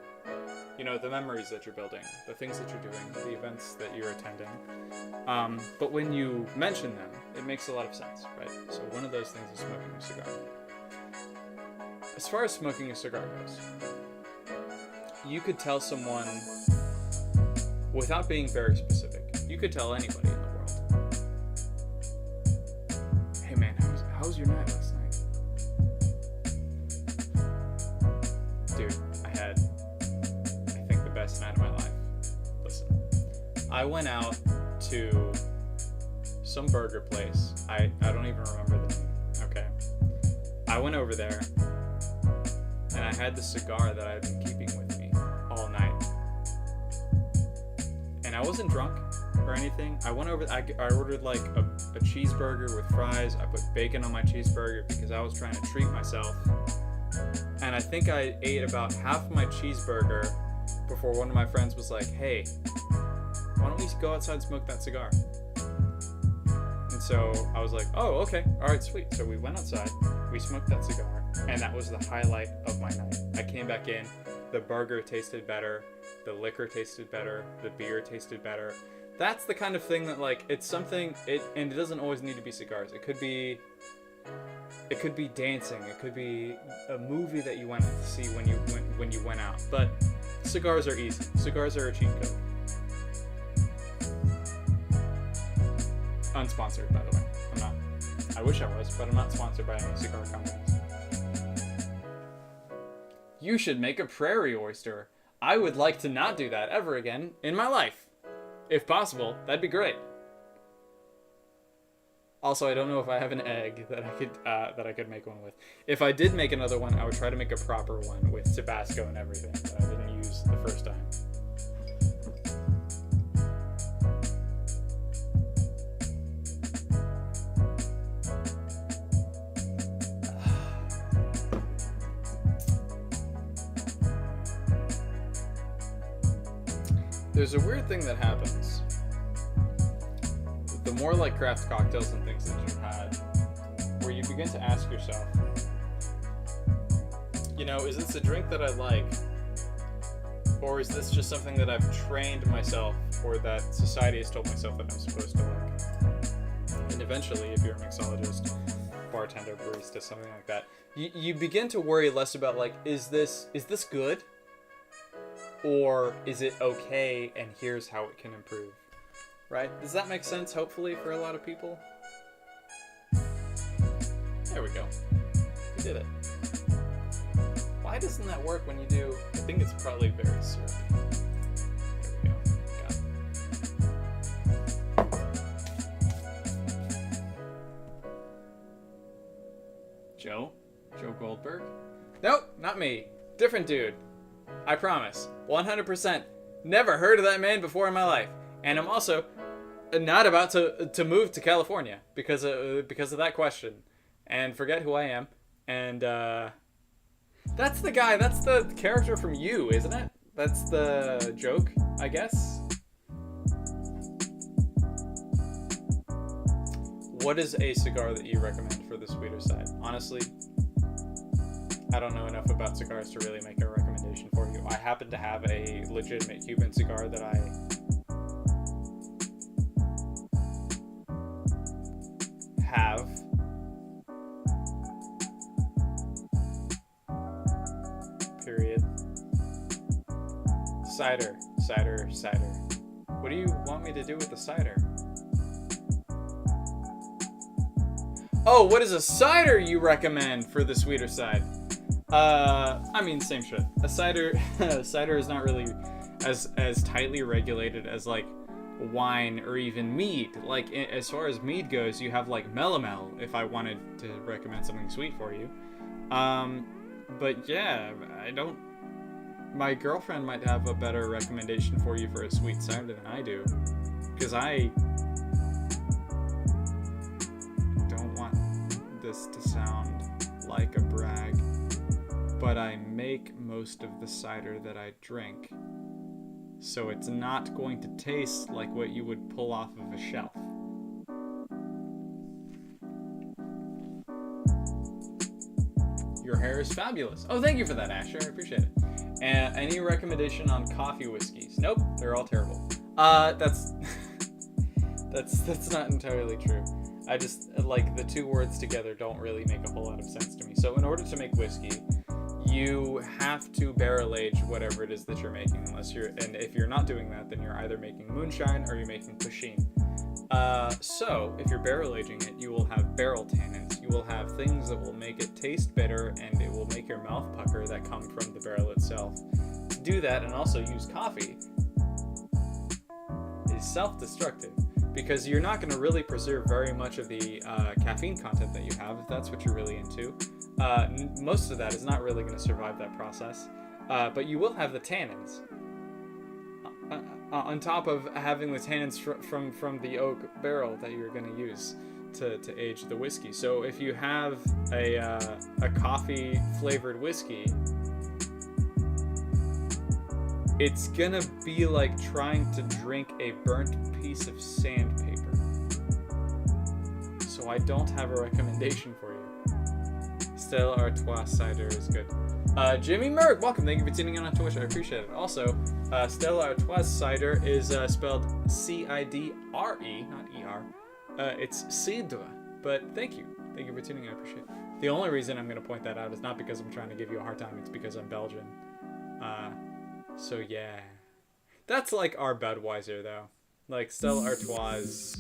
you know, the memories that you're building, the things that you're doing, the events that you're attending. But when you mention them, it makes a lot of sense, right? So one of those things is smoking a cigar. As far as smoking a cigar goes, you could tell someone, without being very specific, you could tell anybody in the world, hey man, how was your night last night? Dude, I had, I think, the best night of my life. Listen, I went out to some burger place. I don't even remember the name, okay? I went over there, and I had the cigar that I had been keeping with me all night. And I wasn't drunk or anything. I went over, I ordered like a cheeseburger with fries. I put bacon on my cheeseburger because I was trying to treat myself. And I think I ate about half my cheeseburger before one of my friends was like, hey, why don't we go outside and smoke that cigar? And so I was like, oh, okay, all right, sweet. So we went outside, we smoked that cigar, and that was the highlight of my night. I came back in, the burger tasted better, the liquor tasted better, the beer tasted better. That's the kind of thing that, like, it's something, and it doesn't always need to be cigars. It could be dancing, it could be a movie that you went to see when you went out. But cigars are easy. Cigars are a cheat code. Unsponsored, by the way. I'm not. I wish I was, but I'm not sponsored by any cigar companies. You should make a prairie oyster. I would like to not do that ever again in my life. If possible, that'd be great. Also, I don't know if I have an egg that I could make one with. If I did make another one, I would try to make a proper one with Tabasco and everything that I didn't use the first time. There's a weird thing that happens. The more like craft cocktails and things that you've had, where you begin to ask yourself, you know, is this a drink that I like? Or is this just something that I've trained myself, or that society has told myself that I'm supposed to like? And eventually, if you're a mixologist, bartender, barista, something like that, you begin to worry less about like, is this good? Or is it okay, and here's how it can improve? Right? Does that make sense, hopefully, for a lot of people? There we go. We did it. Why doesn't that work when you do? I think it's probably very syrupy. There we go. Got it. Joe Goldberg? Nope, not me. Different dude. I promise. 100%. Never heard of that man before in my life. And I'm also not about to move to California because of that question. And forget who I am. And that's the guy, that's the character from You, isn't it? That's the joke, I guess. What is a cigar that you recommend for the sweeter side? Honestly, I don't know enough about cigars to really make a recommendation for you. I happen to have a legitimate Cuban cigar that I have. Period. Cider. What do you want me to do with the cider? Oh, what is a cider you recommend for the sweeter side? I mean, same shit. A cider is not really as tightly regulated as like wine or even mead. Like as far as mead goes, you have like Melomel if I wanted to recommend something sweet for you. But yeah, my girlfriend might have a better recommendation for you for a sweet cider than I do, because I don't want this to sound like a brag, but I make most of the cider that I drink, so it's not going to taste like what you would pull off of a shelf. Your hair is fabulous. Oh, thank you for that, Asher. I appreciate it. And any recommendation on coffee whiskeys? Nope, they're all terrible. That's not entirely true. I just, like, the two words together don't really make a whole lot of sense to me. So in order to make whiskey, you have to barrel age whatever it is that you're making, and if you're not doing that, then you're either making moonshine or you're making pusheen. So if you're barrel aging it, you will have barrel tannins. You will have things that will make it taste bitter, and it will make your mouth pucker that come from the barrel itself. To do that and also use coffee is self-destructive, because you're not going to really preserve very much of the caffeine content that you have, if that's what you're really into. Most of that is not really going to survive that process, but you will have the tannins. On top of having the tannins from the oak barrel that you're going to use to age the whiskey. So if you have a coffee flavored whiskey, it's going to be like trying to drink a burnt piece of sandpaper. So I don't have a recommendation for you. Stella Artois cider is good. Jimmy Merck, welcome. Thank you for tuning in on Twitch. I appreciate it. Also, Stella Artois cider is spelled Cidre, not ER. It's cidre, but thank you. Thank you for tuning in. I appreciate it. The only reason I'm going to point that out is not because I'm trying to give you a hard time. It's because I'm Belgian. So yeah. That's like our Budweiser, though. Like Stella Artois'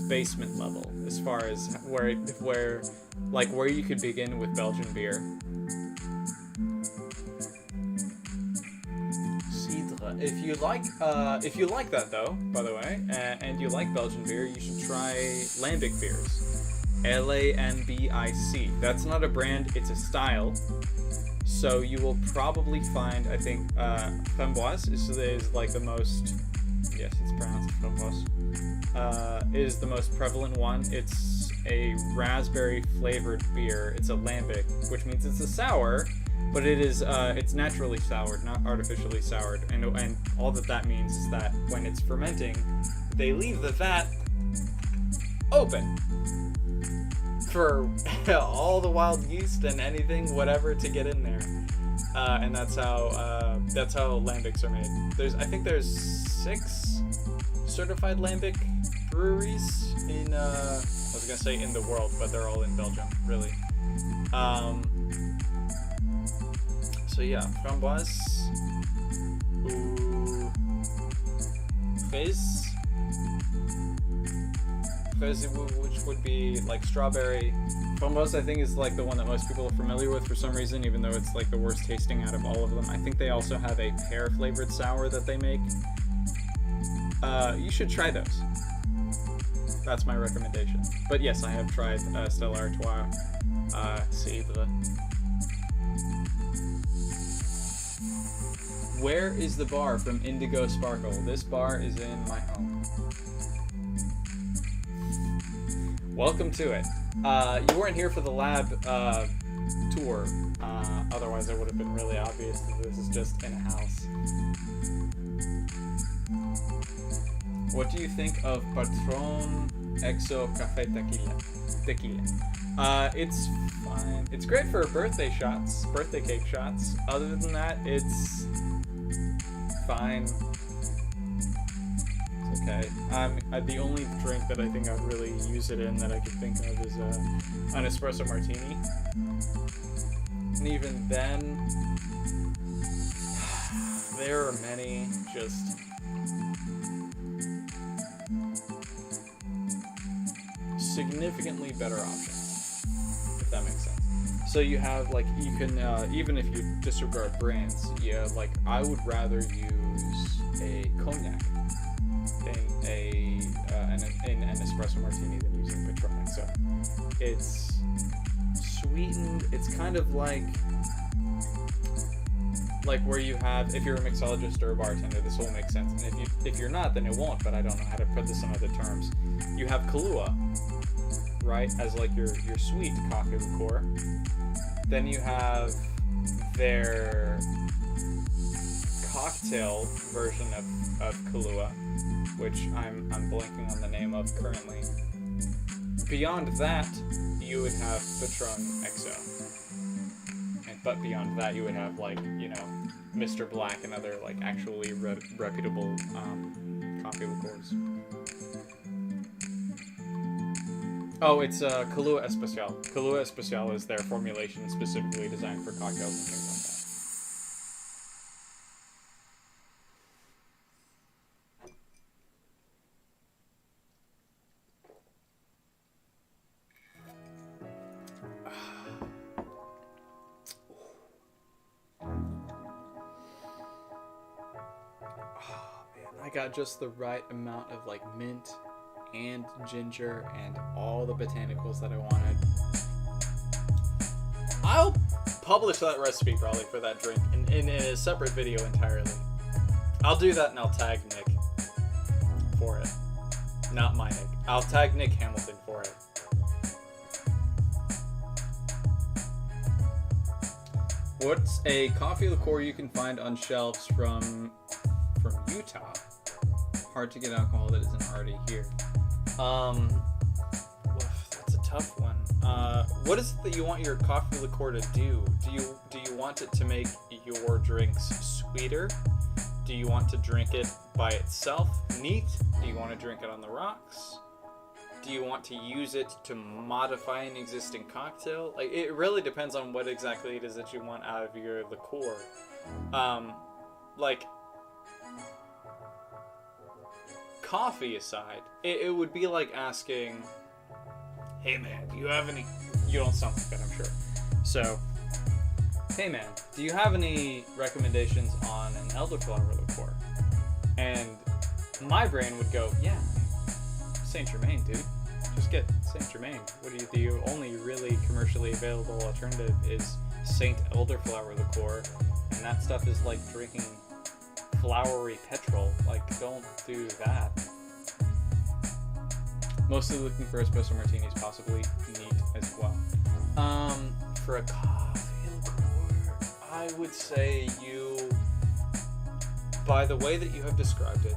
basement level, as far as where you could begin with Belgian beer. Cidre. If you like that though, by the way, and you like Belgian beer, you should try Lambic beers. Lambic. That's not a brand; it's a style. So you will probably find, I think, Framboise is like the most. Yes, it's pronounced Framboise. Is the most prevalent one. It's a raspberry flavored beer. It's a lambic, which means it's a sour, but it is it's naturally soured, not artificially soured. And all that means is that when it's fermenting, they leave the vat open. for all the wild yeast and anything, whatever, to get in there. And that's how lambics are made. I think there's 6 certified lambic breweries in I was gonna say in the world, but they're all in Belgium, really. So yeah, framboise, ou fraise, which would be like strawberry. Framboise, I think, is like the one that most people are familiar with for some reason, even though it's like the worst tasting out of all of them. I think they also have a pear flavored sour that they make. You should try those. That's my recommendation. But yes, I have tried Stella Artois Cidre. Where is the bar from Indigo Sparkle? This bar is in my home. Welcome to it. You weren't here for the lab tour. Otherwise, it would have been really obvious that this is just in a house. What do you think of Patron Exo Café Tequila? It's fine. It's great for birthday cake shots. Other than that, it's fine. It's okay. The only drink that I think I'd really use it in that I could think of is an espresso martini. And even then, there are many just significantly better options, if that makes sense. So you have, like, you can, even if you disregard brands, yeah, like, I would rather use a cognac in an espresso martini than using Patron. So it's sweetened. It's kind of like where you have, if you're a mixologist or a bartender, this will make sense. And if you're not, then it won't. But I don't know how to put this in other terms. You have Kahlua, right, as like your sweet coffee liqueur. Then you have their cocktail version of Kahlua, which I'm blanking on the name of currently. Beyond that, you would have Patron XO. But beyond that, you would have, like, you know, Mr. Black and other, like, actually reputable coffee liqueurs. Oh, it's Kahlua Especial. Kahlua Especial is their formulation specifically designed for cocktails and things like I got just the right amount of, like, mint and ginger and all the botanicals that I wanted. I'll publish that recipe probably for that drink in a separate video entirely. I'll do that and I'll tag Nick for it. Not my Nick. I'll tag Nick Hamilton for it. What's a coffee liqueur you can find on shelves from Utah? Hard to get alcohol that isn't already here. That's a tough one. What is it that you want your coffee liqueur to do? Do you want it to make your drinks sweeter? Do you want to drink it by itself, neat? Do you want to drink it on the rocks? Do you want to use it to modify an existing cocktail? Like, it really depends on what exactly it is that you want out of your liqueur. Like, coffee aside, it would be like asking, hey man, do you have any... You don't sound like that, I'm sure. So, hey man, do you have any recommendations on an elderflower liqueur? And my brain would go, yeah, Saint Germain, dude. Just get Saint Germain. What do you do? The only really commercially available alternative is Saint Elderflower liqueur, and that stuff is like drinking flowery petrol. Like, don't do that. Mostly looking for espresso martinis, possibly neat as well. For a coffee liqueur, I would say by the way that you have described it,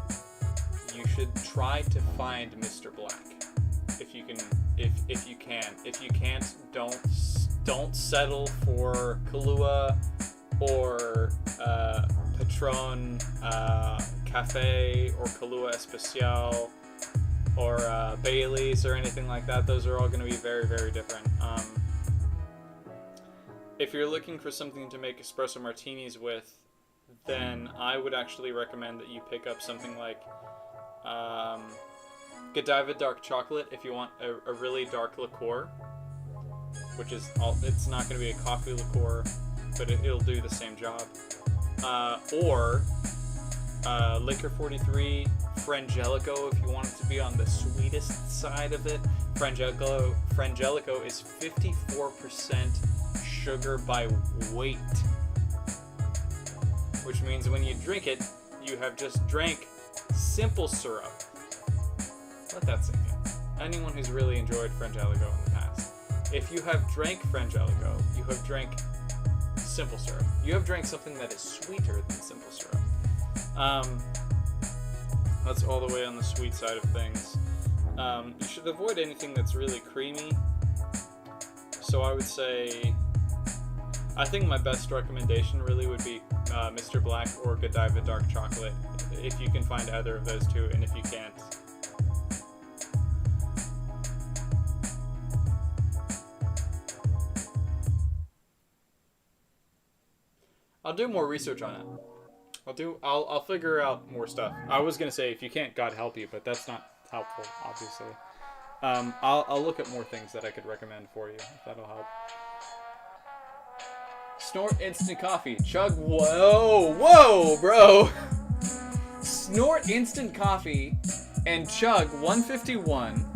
you should try to find Mr. Black. if you can. If you can. If you can't, don't settle for Kahlua or Patron Cafe or Kahlua Especial or Bailey's or anything like that. Those are all going to be very, very different. If you're looking for something to make espresso martinis with, then I would actually recommend that you pick up something like Godiva Dark Chocolate if you want a really dark liqueur, which is it's not going to be a coffee liqueur, but it'll do the same job. Or Liquor 43 Frangelico if you want it to be on the sweetest side of it. Frangelico is 54% sugar by weight, which means when you drink it, you have just drank simple syrup. Let that sink in. Anyone who's really enjoyed Frangelico in the past, if you have drank Frangelico, you have drank simple syrup. You have drank something that is sweeter than simple syrup. That's all the way on the sweet side of things. You should avoid anything that's really creamy. So I would say, I think my best recommendation really would be Mr. Black or Godiva Dark Chocolate, if you can find either of those two, and if you can't, I'll do more research on it. I'll figure out more stuff. I was gonna say if you can't, God help you, but that's not helpful, obviously. I'll look at more things that I could recommend for you, if that'll help. Snort instant coffee. Chug. Whoa, bro. Snort instant coffee and chug 151.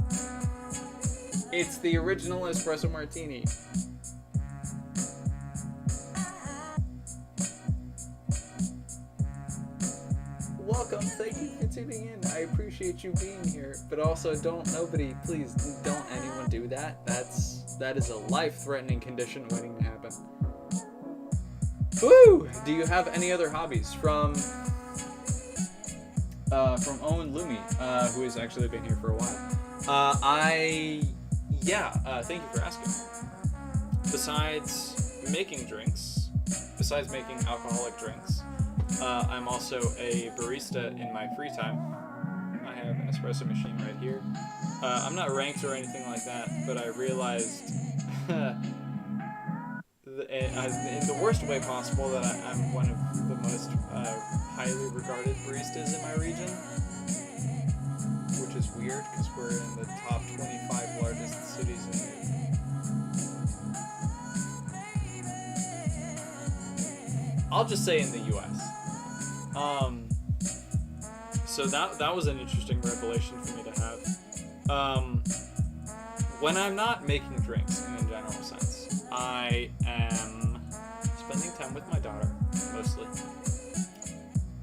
It's the original espresso martini. Welcome, thank you for tuning in. I appreciate you being here, but also please don't anyone do that. That is a life-threatening condition waiting to happen. Woo! Do you have any other hobbies? From Owen Lumi, who has actually been here for a while. Thank you for asking. Besides making alcoholic drinks, I'm also a barista in my free time. I have an espresso machine right here. I'm not ranked or anything like that, but I realized in the worst way possible that I'm one of the most highly regarded baristas in my region, which is weird because we're in the top 25 largest cities in the I'll just say in the U.S. So that was an interesting revelation for me to have. When I'm not making drinks in a general sense, I am spending time with my daughter, mostly.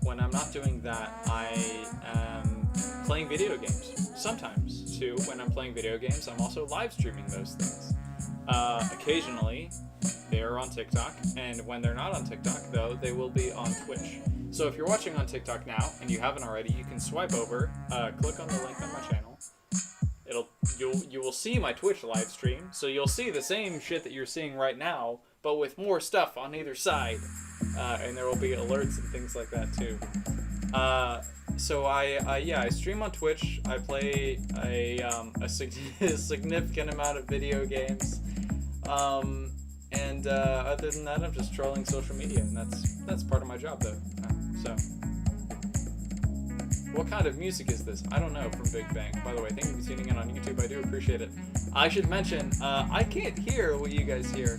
When I'm not doing that, I am playing video games. Sometimes, too, when I'm playing video games, I'm also live streaming those things. Occasionally, they're on TikTok, and when they're not on TikTok, though, they will be on Twitch. So if you're watching on TikTok now, and you haven't already, you can swipe over, click on the link on my channel. You will see my Twitch live stream, so you'll see the same shit that you're seeing right now, but with more stuff on either side, and there will be alerts and things like that too. So I stream on Twitch. I play a significant amount of video games, and other than that, I'm just trolling social media, and that's part of my job though. So. What kind of music is this? I don't know, from Big Bang. By the way, thank you for tuning in on YouTube. I do appreciate it. I should mention, I can't hear what you guys hear.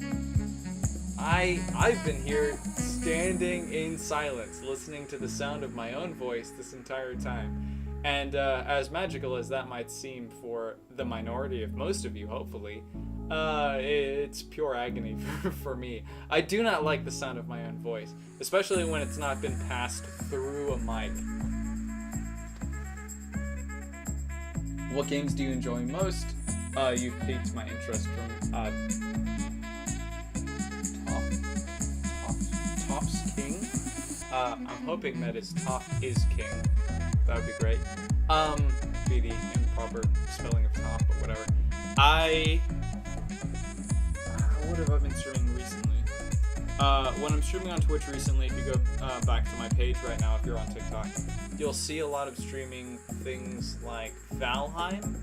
I've been here standing in silence, listening to the sound of my own voice this entire time. And as magical as that might seem for the minority of most of you, hopefully, it's pure agony for me. I do not like the sound of my own voice, especially when it's not been passed through a mic. What games do you enjoy most? You've piqued my interest from Top's King. I'm hoping that is Top is King. That would be great. Be the improper spelling of top, but whatever. What have I been streaming recently? When I'm streaming on Twitch recently, if you go back to my page right now, if you're on TikTok, you'll see a lot of streaming things like Valheim.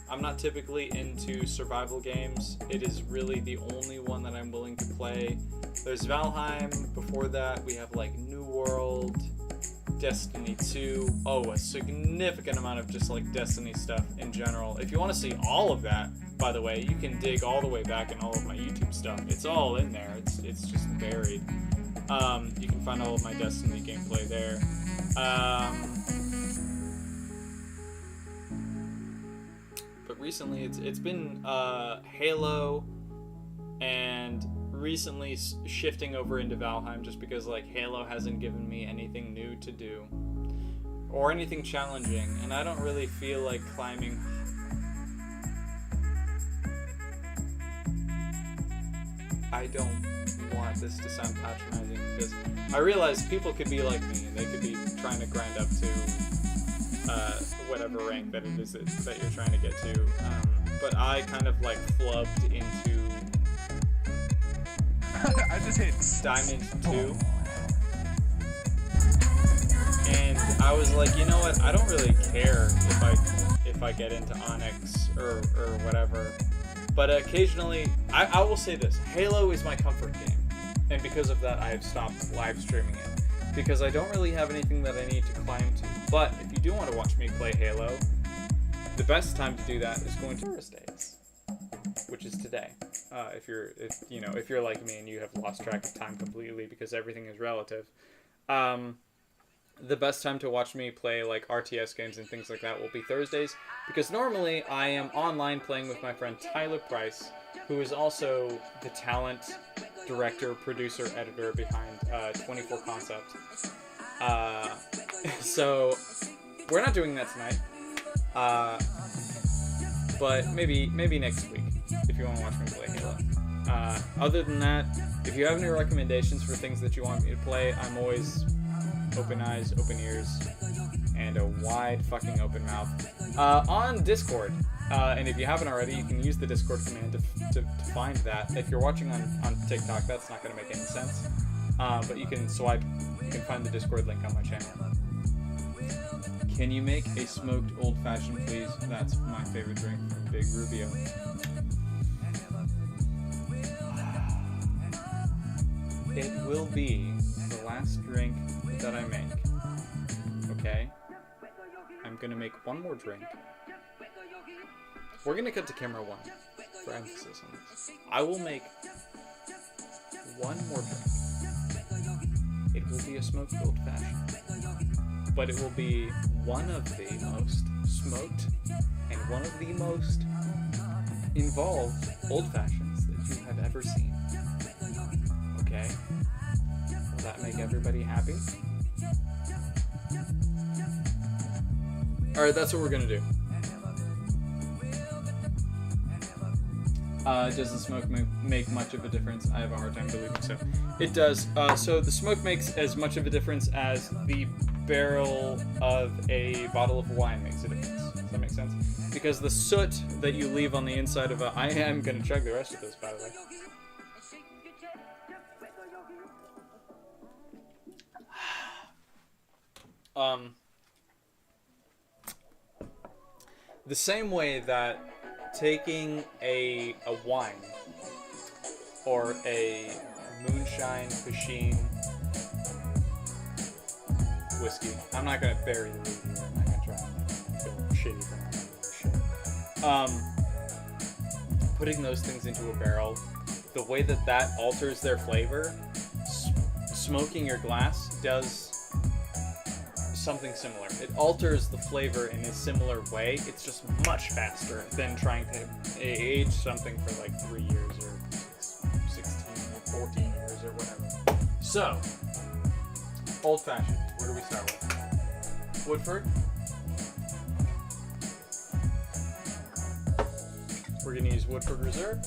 I'm not typically into survival games. It is really the only one that I'm willing to play. There's Valheim. Before that, we have like New World, Destiny 2. Oh, a significant amount of just like Destiny stuff in general. If you want to see all of that, by the way, you can dig all the way back in all of my YouTube stuff. It's all in there. It's just buried. You can find all of my Destiny gameplay there. But recently, it's been Halo, and recently shifting over into Valheim, just because like Halo hasn't given me anything new to do or anything challenging, and I don't really feel like climbing. I don't want this to sound patronizing, because I realize people could be like me. They could be trying to grind up to whatever rank that it is that you're trying to get to. But I kind of like flubbed into I just hit Diamond 2. And I was like, you know what? I don't really care if I get into Onyx or whatever. But occasionally, I will say this: Halo is my comfort game, and because of that, I have stopped live streaming it because I don't really have anything that I need to climb to. But if you do want to watch me play Halo, the best time to do that is going to Thursdays, which is today. If you're like me and you have lost track of time completely because everything is relative. The best time to watch me play like RTS games and things like that will be Thursdays, because normally I am online playing with my friend Tyler Price, who is also the talent director, producer, editor behind 24 Concept. So we're not doing that tonight, but maybe next week if you want to watch me play Halo. Other than that, if you have any recommendations for things that you want me to play, I'm always open eyes, open ears, and a wide fucking open mouth on Discord. And if you haven't already, you can use the Discord command to find that. If you're watching on TikTok, that's not going to make any sense. But you can find the Discord link on my channel. Can you make a smoked old-fashioned, please? That's my favorite drink from Big Rubio. It will be the last drink that I make. Okay? I'm gonna make one more drink. We're gonna cut to camera 1 for emphasis on this. I will make one more drink. It will be a smoked old fashioned, but it will be one of the most smoked and one of the most involved old fashions that you have ever seen. Okay? Will that make everybody happy? Alright, that's what we're gonna do. Does the smoke make much of a difference? I have a hard time believing so. It does. So the smoke makes as much of a difference as the barrel of a bottle of wine makes a difference. Does that make sense? Because the soot that you leave on the inside of I am gonna chug the rest of this, by the way. The same way that taking a wine or a moonshine Pasheen whiskey, I'm not gonna bury the lead here, I'm not gonna try and feel shitty for not doing shit. Putting those things into a barrel, the way that alters their flavor, smoking your glass does something similar. It alters the flavor in a similar way. It's just much faster than trying to age something for like 3 years or 16 or 14 years or whatever. So, old fashioned. Where do we start with? Woodford. We're gonna use Woodford Reserve.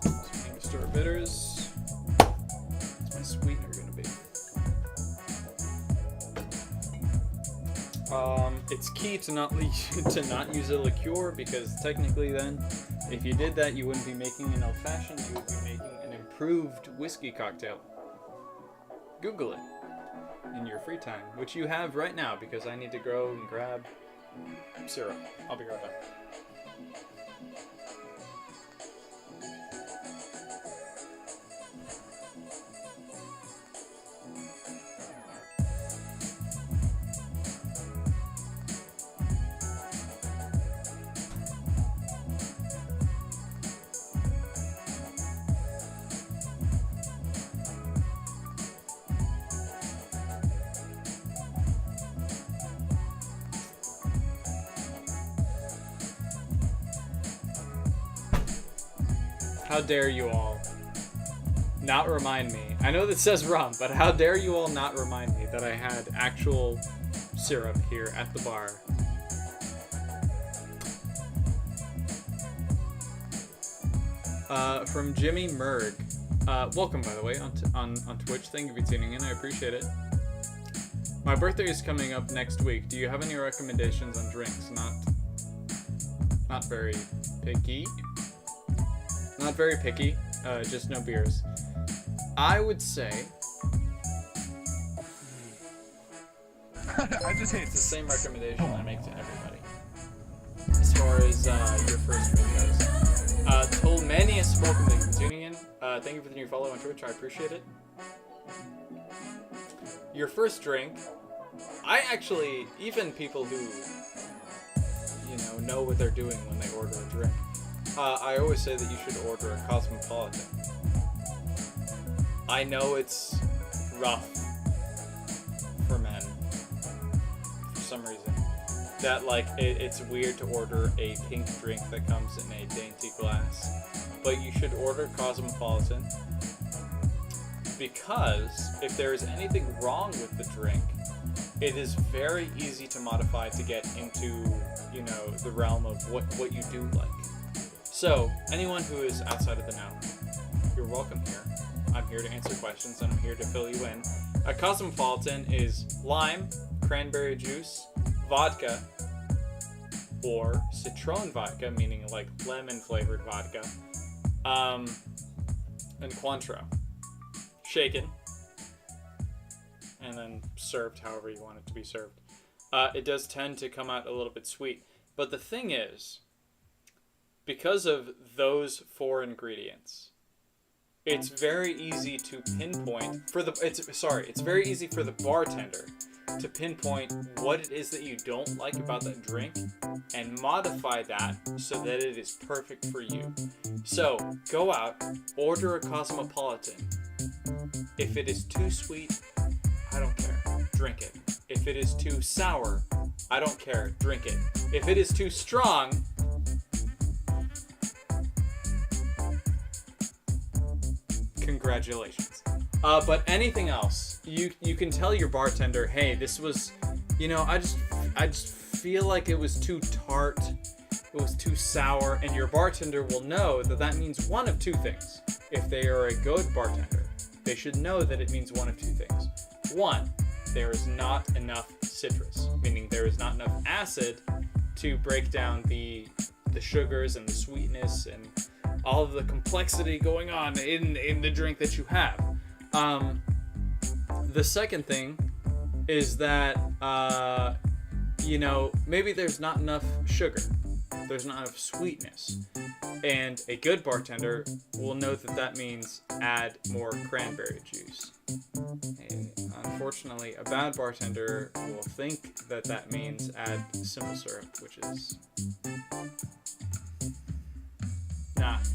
Some Angostura bitters. What's my sweetener gonna be? It's key to not to not use a liqueur, because technically then, if you did that, you wouldn't be making an old fashioned. You would be making an improved whiskey cocktail. Google it in your free time, which you have right now, because I need to go and grab syrup. I'll be right back. How dare you all not remind me? I know that says rum, but how dare you all not remind me that I had actual syrup here at the bar? From Jimmy Merg. Welcome, by the way, on Twitch. Thank you for tuning in. I appreciate it. My birthday is coming up next week. Do you have any recommendations on drinks? Not very picky. Not very picky, just no beers. I would say I just hate it's the same recommendation I make to everybody. As far as your first drink goes. Tolmanius, welcome, thank you for tuning in. Thank you for the new follow on Twitch, I appreciate it. Your first drink, I actually, even people who, know what they're doing when they order a drink, I always say that you should order a Cosmopolitan. I know it's rough for men, for some reason. That, it's weird to order a pink drink that comes in a dainty glass. But you should order Cosmopolitan, because if there is anything wrong with the drink, it is very easy to modify to get into, the realm of what you do like. So, anyone who is outside of the know, you're welcome here. I'm here to answer questions, and I'm here to fill you in. A Cosmopolitan is lime, cranberry juice, vodka, or citron vodka, meaning like lemon-flavored vodka, and Cointreau. Shaken, and then served however you want it to be served. It does tend to come out a little bit sweet, but the thing is, because of those 4 ingredients, it's very easy to pinpoint it's very easy for the bartender to pinpoint what it is that you don't like about that drink and modify that so that it is perfect for you. So, go out, order a Cosmopolitan. If it is too sweet, I don't care. Drink it. If it is too sour, I don't care. Drink it. If it is too strong, congratulations. But anything else, you can tell your bartender, hey, this was, I just feel like it was too tart, it was too sour, and your bartender will know that means one of 2 things. If they are a good bartender, they should know that it means one of 2 things. 1, there is not enough citrus, meaning there is not enough acid to break down the sugars and the sweetness and all of the complexity going on in the drink that you have. The second thing is that, maybe there's not enough sugar. There's not enough sweetness. And a good bartender will know that means add more cranberry juice. And unfortunately, a bad bartender will think that means add simple syrup, which is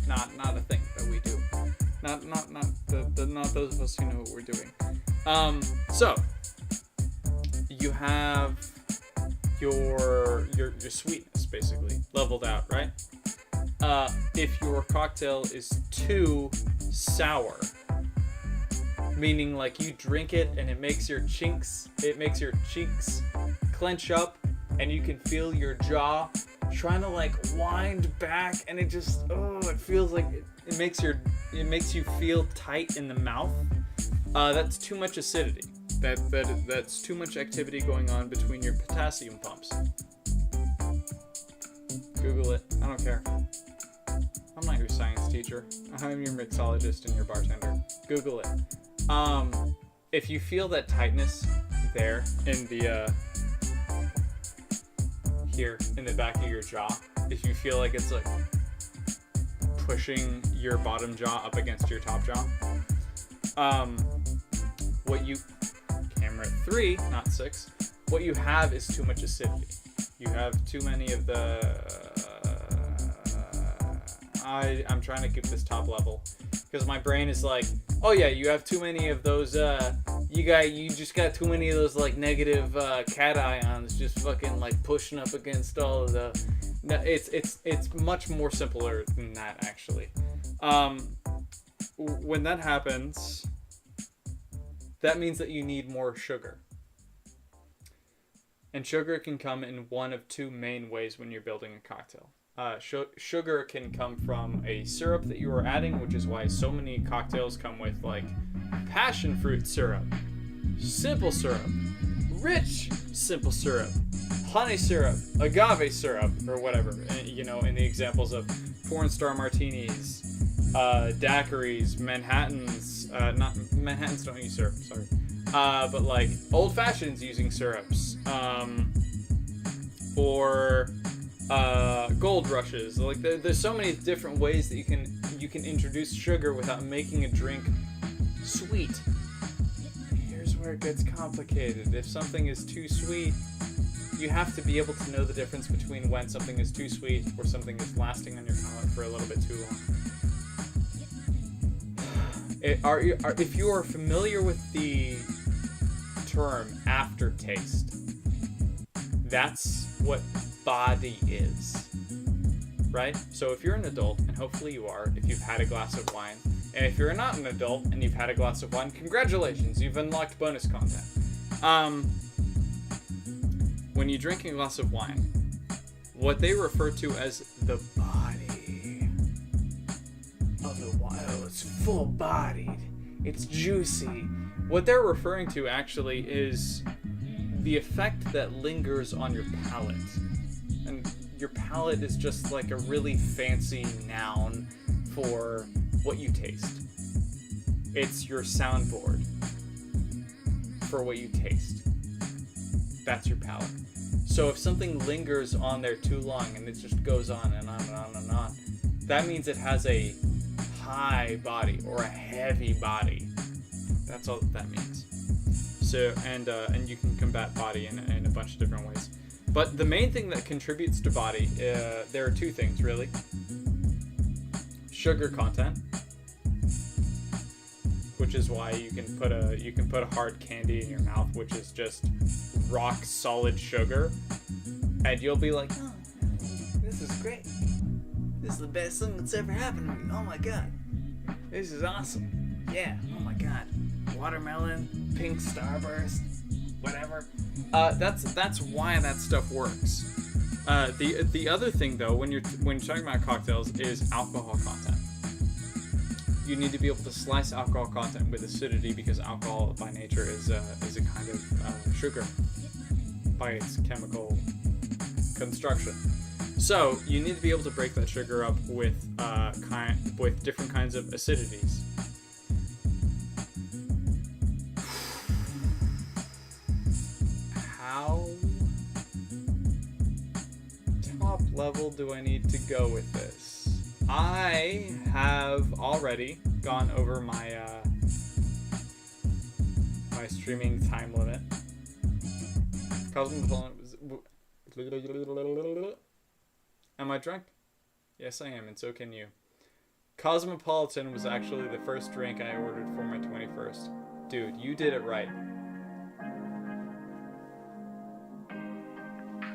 not a thing that we do. Not those of us who know what we're doing. So you have your sweetness basically leveled out, right? If your cocktail is too sour, meaning like you drink it and it makes your cheeks clench up and you can feel your jaw trying to wind back, and it just it feels like it makes you feel tight in the mouth. That's too much acidity. That's too much activity going on between your potassium pumps. Google it. I don't care. I'm not your science teacher. I'm your mixologist and your bartender. Google it. If you feel that tightness there in the here in the back of your jaw, if you feel like it's like pushing your bottom jaw up against your top jaw, what you camera 3, not 6, what you have is too much acidity. You have too many of the I'm trying to keep this top level because my brain is like, oh yeah, you have too many of those you just got too many of those like negative cations just fucking like pushing up against all of the. No, it's much more simpler than that actually. When that happens, that means that you need more sugar. And sugar can come in one of two main ways when you're building a cocktail. Sugar can come from a syrup that you are adding, which is why so many cocktails come with like passion fruit syrup, simple syrup, rich simple syrup, honey syrup, agave syrup, or whatever. You know, in the examples of porn star martinis, daiquiris, Manhattans. Not Manhattans don't use syrup. Sorry. But like old fashions using syrups, or gold rushes. Like there's so many different ways that you can introduce sugar without making a drink sweet. Here's where it gets complicated. If something is too sweet, you have to be able to know the difference between when something is too sweet or something is lasting on your palate for a little bit too long. If you are familiar with the term aftertaste, that's what body is, right? So if you're an adult, and hopefully you are, if you've had a glass of wine, and if you're not an adult and you've had a glass of wine, congratulations, you've unlocked bonus content. When you drink a glass of wine, what they refer to as the body of the wine, it's full-bodied, it's juicy. What they're referring to actually is the effect that lingers on your palate. And your palate is just like a really fancy noun for what you taste. It's your soundboard for what you taste. That's your palate. So if something lingers on there too long and it just goes on and on and on and on, that means it has a high body or a heavy body. That's all that means. So and you can combat body in a bunch of different ways. But the main thing that contributes to body, there are two things really. Sugar content, which is why you can put a hard candy in your mouth, which is just rock solid sugar, and you'll be like, oh, this is great. This is the best thing that's ever happened to me. Oh my god, this is awesome. Yeah. Oh my god. Watermelon, pink starburst, whatever. That's why that stuff works. The other thing though, when you're talking about cocktails, is alcohol content. You need to be able to slice alcohol content with acidity because alcohol by nature is a kind of sugar by its chemical construction. So you need to be able to break that sugar up with different kinds of acidities. How top level do I need to go with this? I have already gone over my my streaming time limit. Am I drunk? Yes, I am, and so can you. Cosmopolitan was actually the first drink I ordered for my 21st. Dude, you did it right.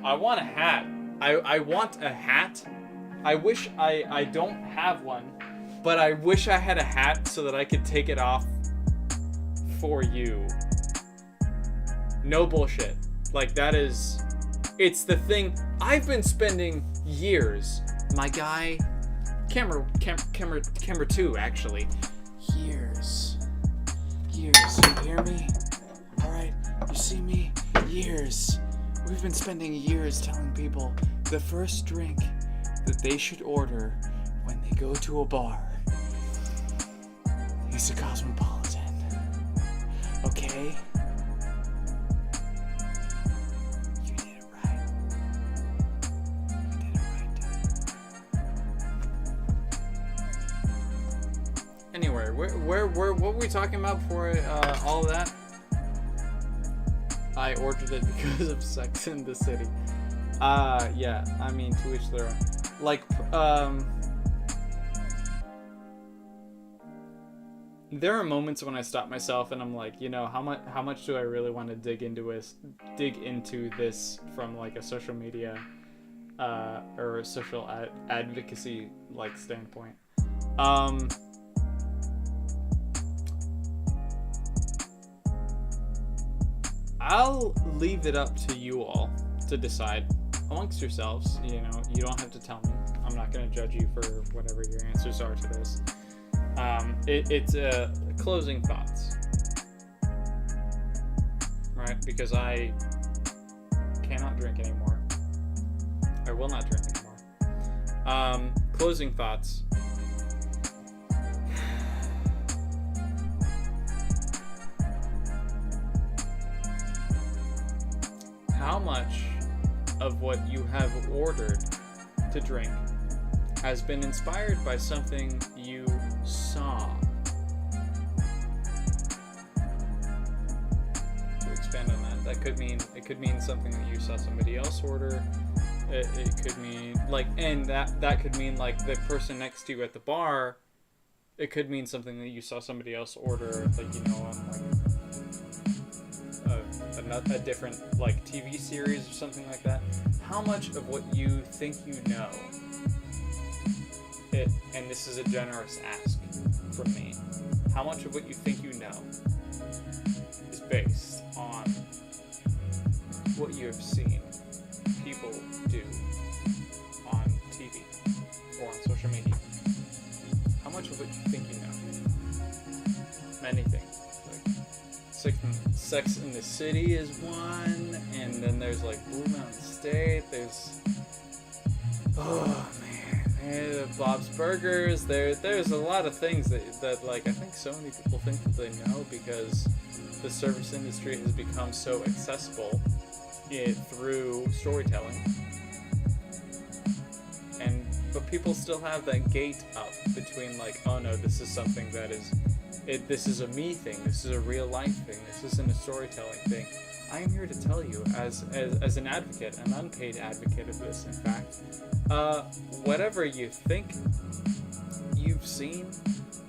I want a hat. I want a hat. I wish I don't have one, but I wish I had a hat so that I could take it off for you. No bullshit. Like it's the thing. I've been spending years, my guy, camera 2 actually, years, you hear me? Alright. You see me? Years. We've been spending years telling people the first drink that they should order when they go to a bar is a Cosmopolitan. Okay? You did it right. You did it right, dude. Anyway, where what were we talking about before all of that? I ordered it because of Sex in the City. Yeah, I mean, to each their own. Like, there are moments when I stop myself and I'm like, you know, how much do I really want to dig into this from like a social media or a social advocacy like standpoint. I'll leave it up to you all to decide amongst yourselves. You know, you don't have to tell me. I'm not going to judge you for whatever your answers are to this. It's closing thoughts, right? Because I cannot drink anymore. I will not drink anymore. Closing thoughts. How much of what you have ordered to drink has been inspired by something you saw? To expand on that, it could mean something that you saw somebody else order. It could mean like, and that could mean like the person next to you at the bar. It could mean something that you saw somebody else order, like, you know, on like a different like TV series or something like that. How much of what you think you know, and this is a generous ask from me, how much of what you think you know is based on what you have seen people do on TV or on social media? How much of what you think you know? Many things. Sex in the City is one, and then there's like Blue Mountain State, there's, oh man, Bob's Burgers, there's a lot of things that like I think so many people think that they know because the service industry has become so accessible through storytelling, but people still have that gate up between like, oh no, this is something that is this is a me thing, this is a real life thing, this isn't a storytelling thing. I am here to tell you, as an advocate, an unpaid advocate of this, in fact, whatever you think you've seen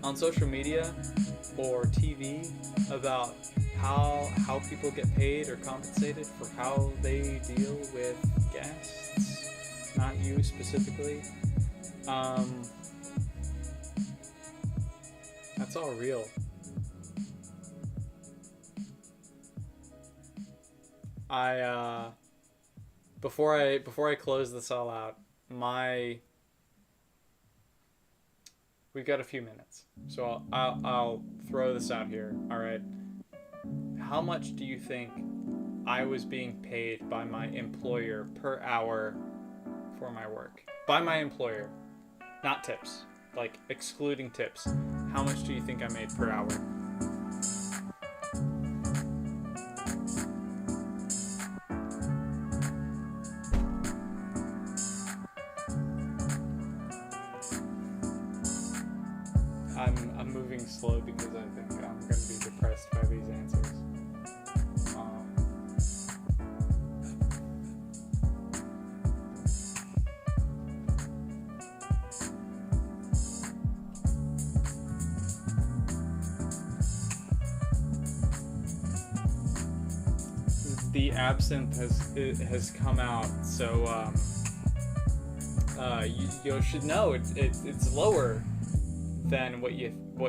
on social media or TV about how people get paid or compensated for how they deal with guests, not you specifically, that's all real. Before I close this all out, we've got a few minutes, so I'll throw this out here. All right, how much do you think I was being paid by my employer per hour for my work? By my employer, not tips, like excluding tips. How much do you think I made per hour? I'm moving slow because I think I'm going to be depressed by these answers. The absinthe has come out, so you should know it's lower than what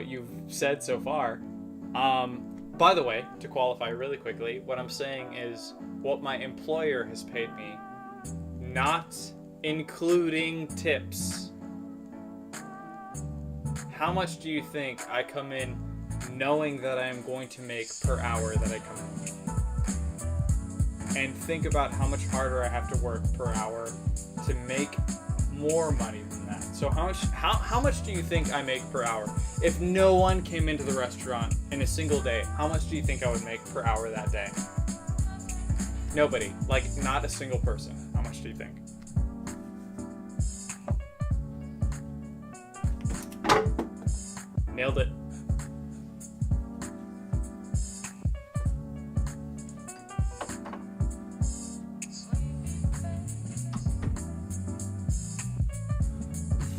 you've said so far. By the way, to qualify really quickly, what I'm saying is what my employer has paid me, not including tips. How much do you think I come in knowing that I am going to make per hour that I come in? and think about how much harder I have to work per hour to make more money than that. So how much do you think I make per hour? If no one came into the restaurant in a single day, how much do you think I would make per hour that day? Nobody. Like, not a single person. How much do you think? Nailed it.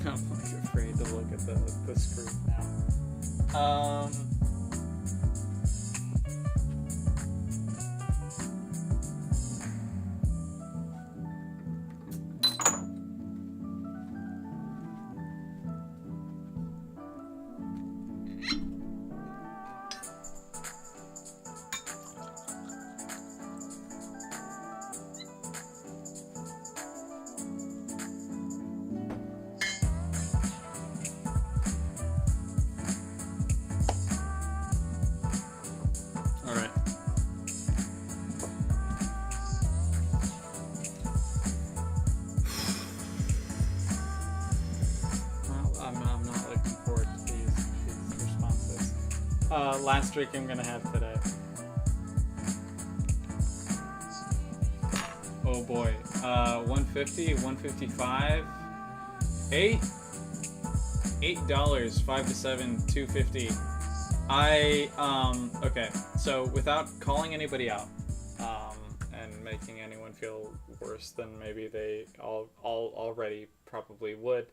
I'm like afraid to look at the screen now. Alright. Well, I'm not looking forward to these responses. Last drink I'm gonna have today. Oh boy. 150, 155, $8, $5 to 7, $2.50. Okay, so without calling anybody out, and making anyone feel worse than maybe they all already probably would,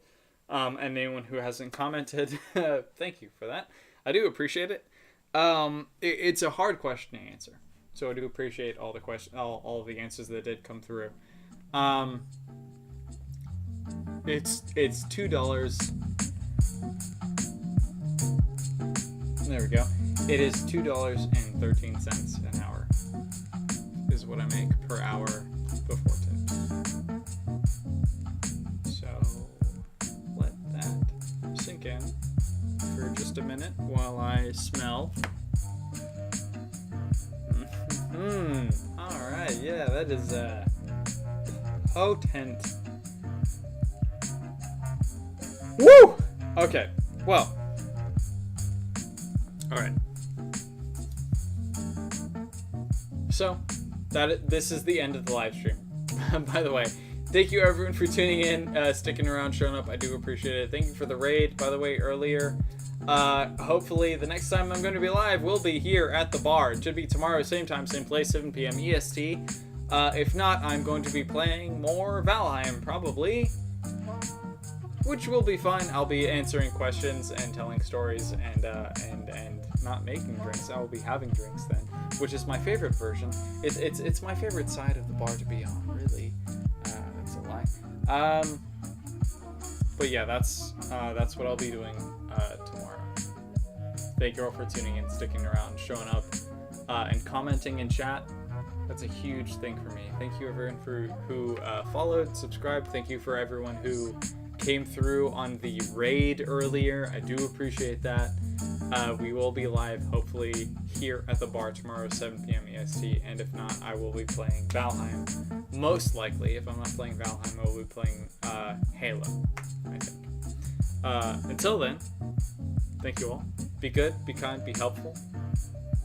and anyone who hasn't commented, thank you for that. I do appreciate it. It's a hard question to answer, so I do appreciate all of the answers that did come through. It's $2. There we go. It is $2.13 an hour is what I make per hour before tips. So let that sink in for just a minute while I smell. All right, yeah, that is potent. Woo! Okay, well. All right. So, this is the end of the live stream. By the way, thank you everyone for tuning in, sticking around, showing up. I do appreciate it. Thank you for the raid, by the way, earlier. Hopefully the next time I'm going to be live will be here at the bar. It should be tomorrow, same time, same place, 7 p.m. EST. If not, I'm going to be playing more Valheim, probably, which will be fun. I'll be answering questions and telling stories and not making drinks. I will be having drinks then, which is my favorite version. It's my favorite side of the bar to be on, really. That's a lie. But yeah, that's what I'll be doing tomorrow. Thank you all for tuning in, sticking around, showing up, and commenting in chat. That's a huge thing for me. Thank you everyone who followed, subscribed. Thank you for everyone who came through on the raid earlier. I do appreciate that. We will be live hopefully here at the bar tomorrow, 7 p.m. EST, and if not, I will be playing Valheim. Most likely, if I'm not playing Valheim, I will be playing Halo, I think. Until then, thank you all. Be good, be kind, be helpful,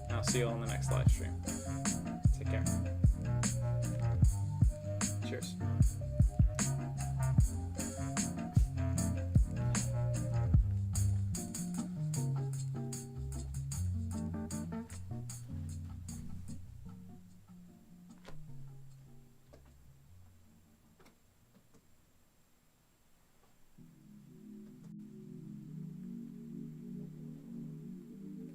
and I'll see you all in the next live stream. Take care. Cheers.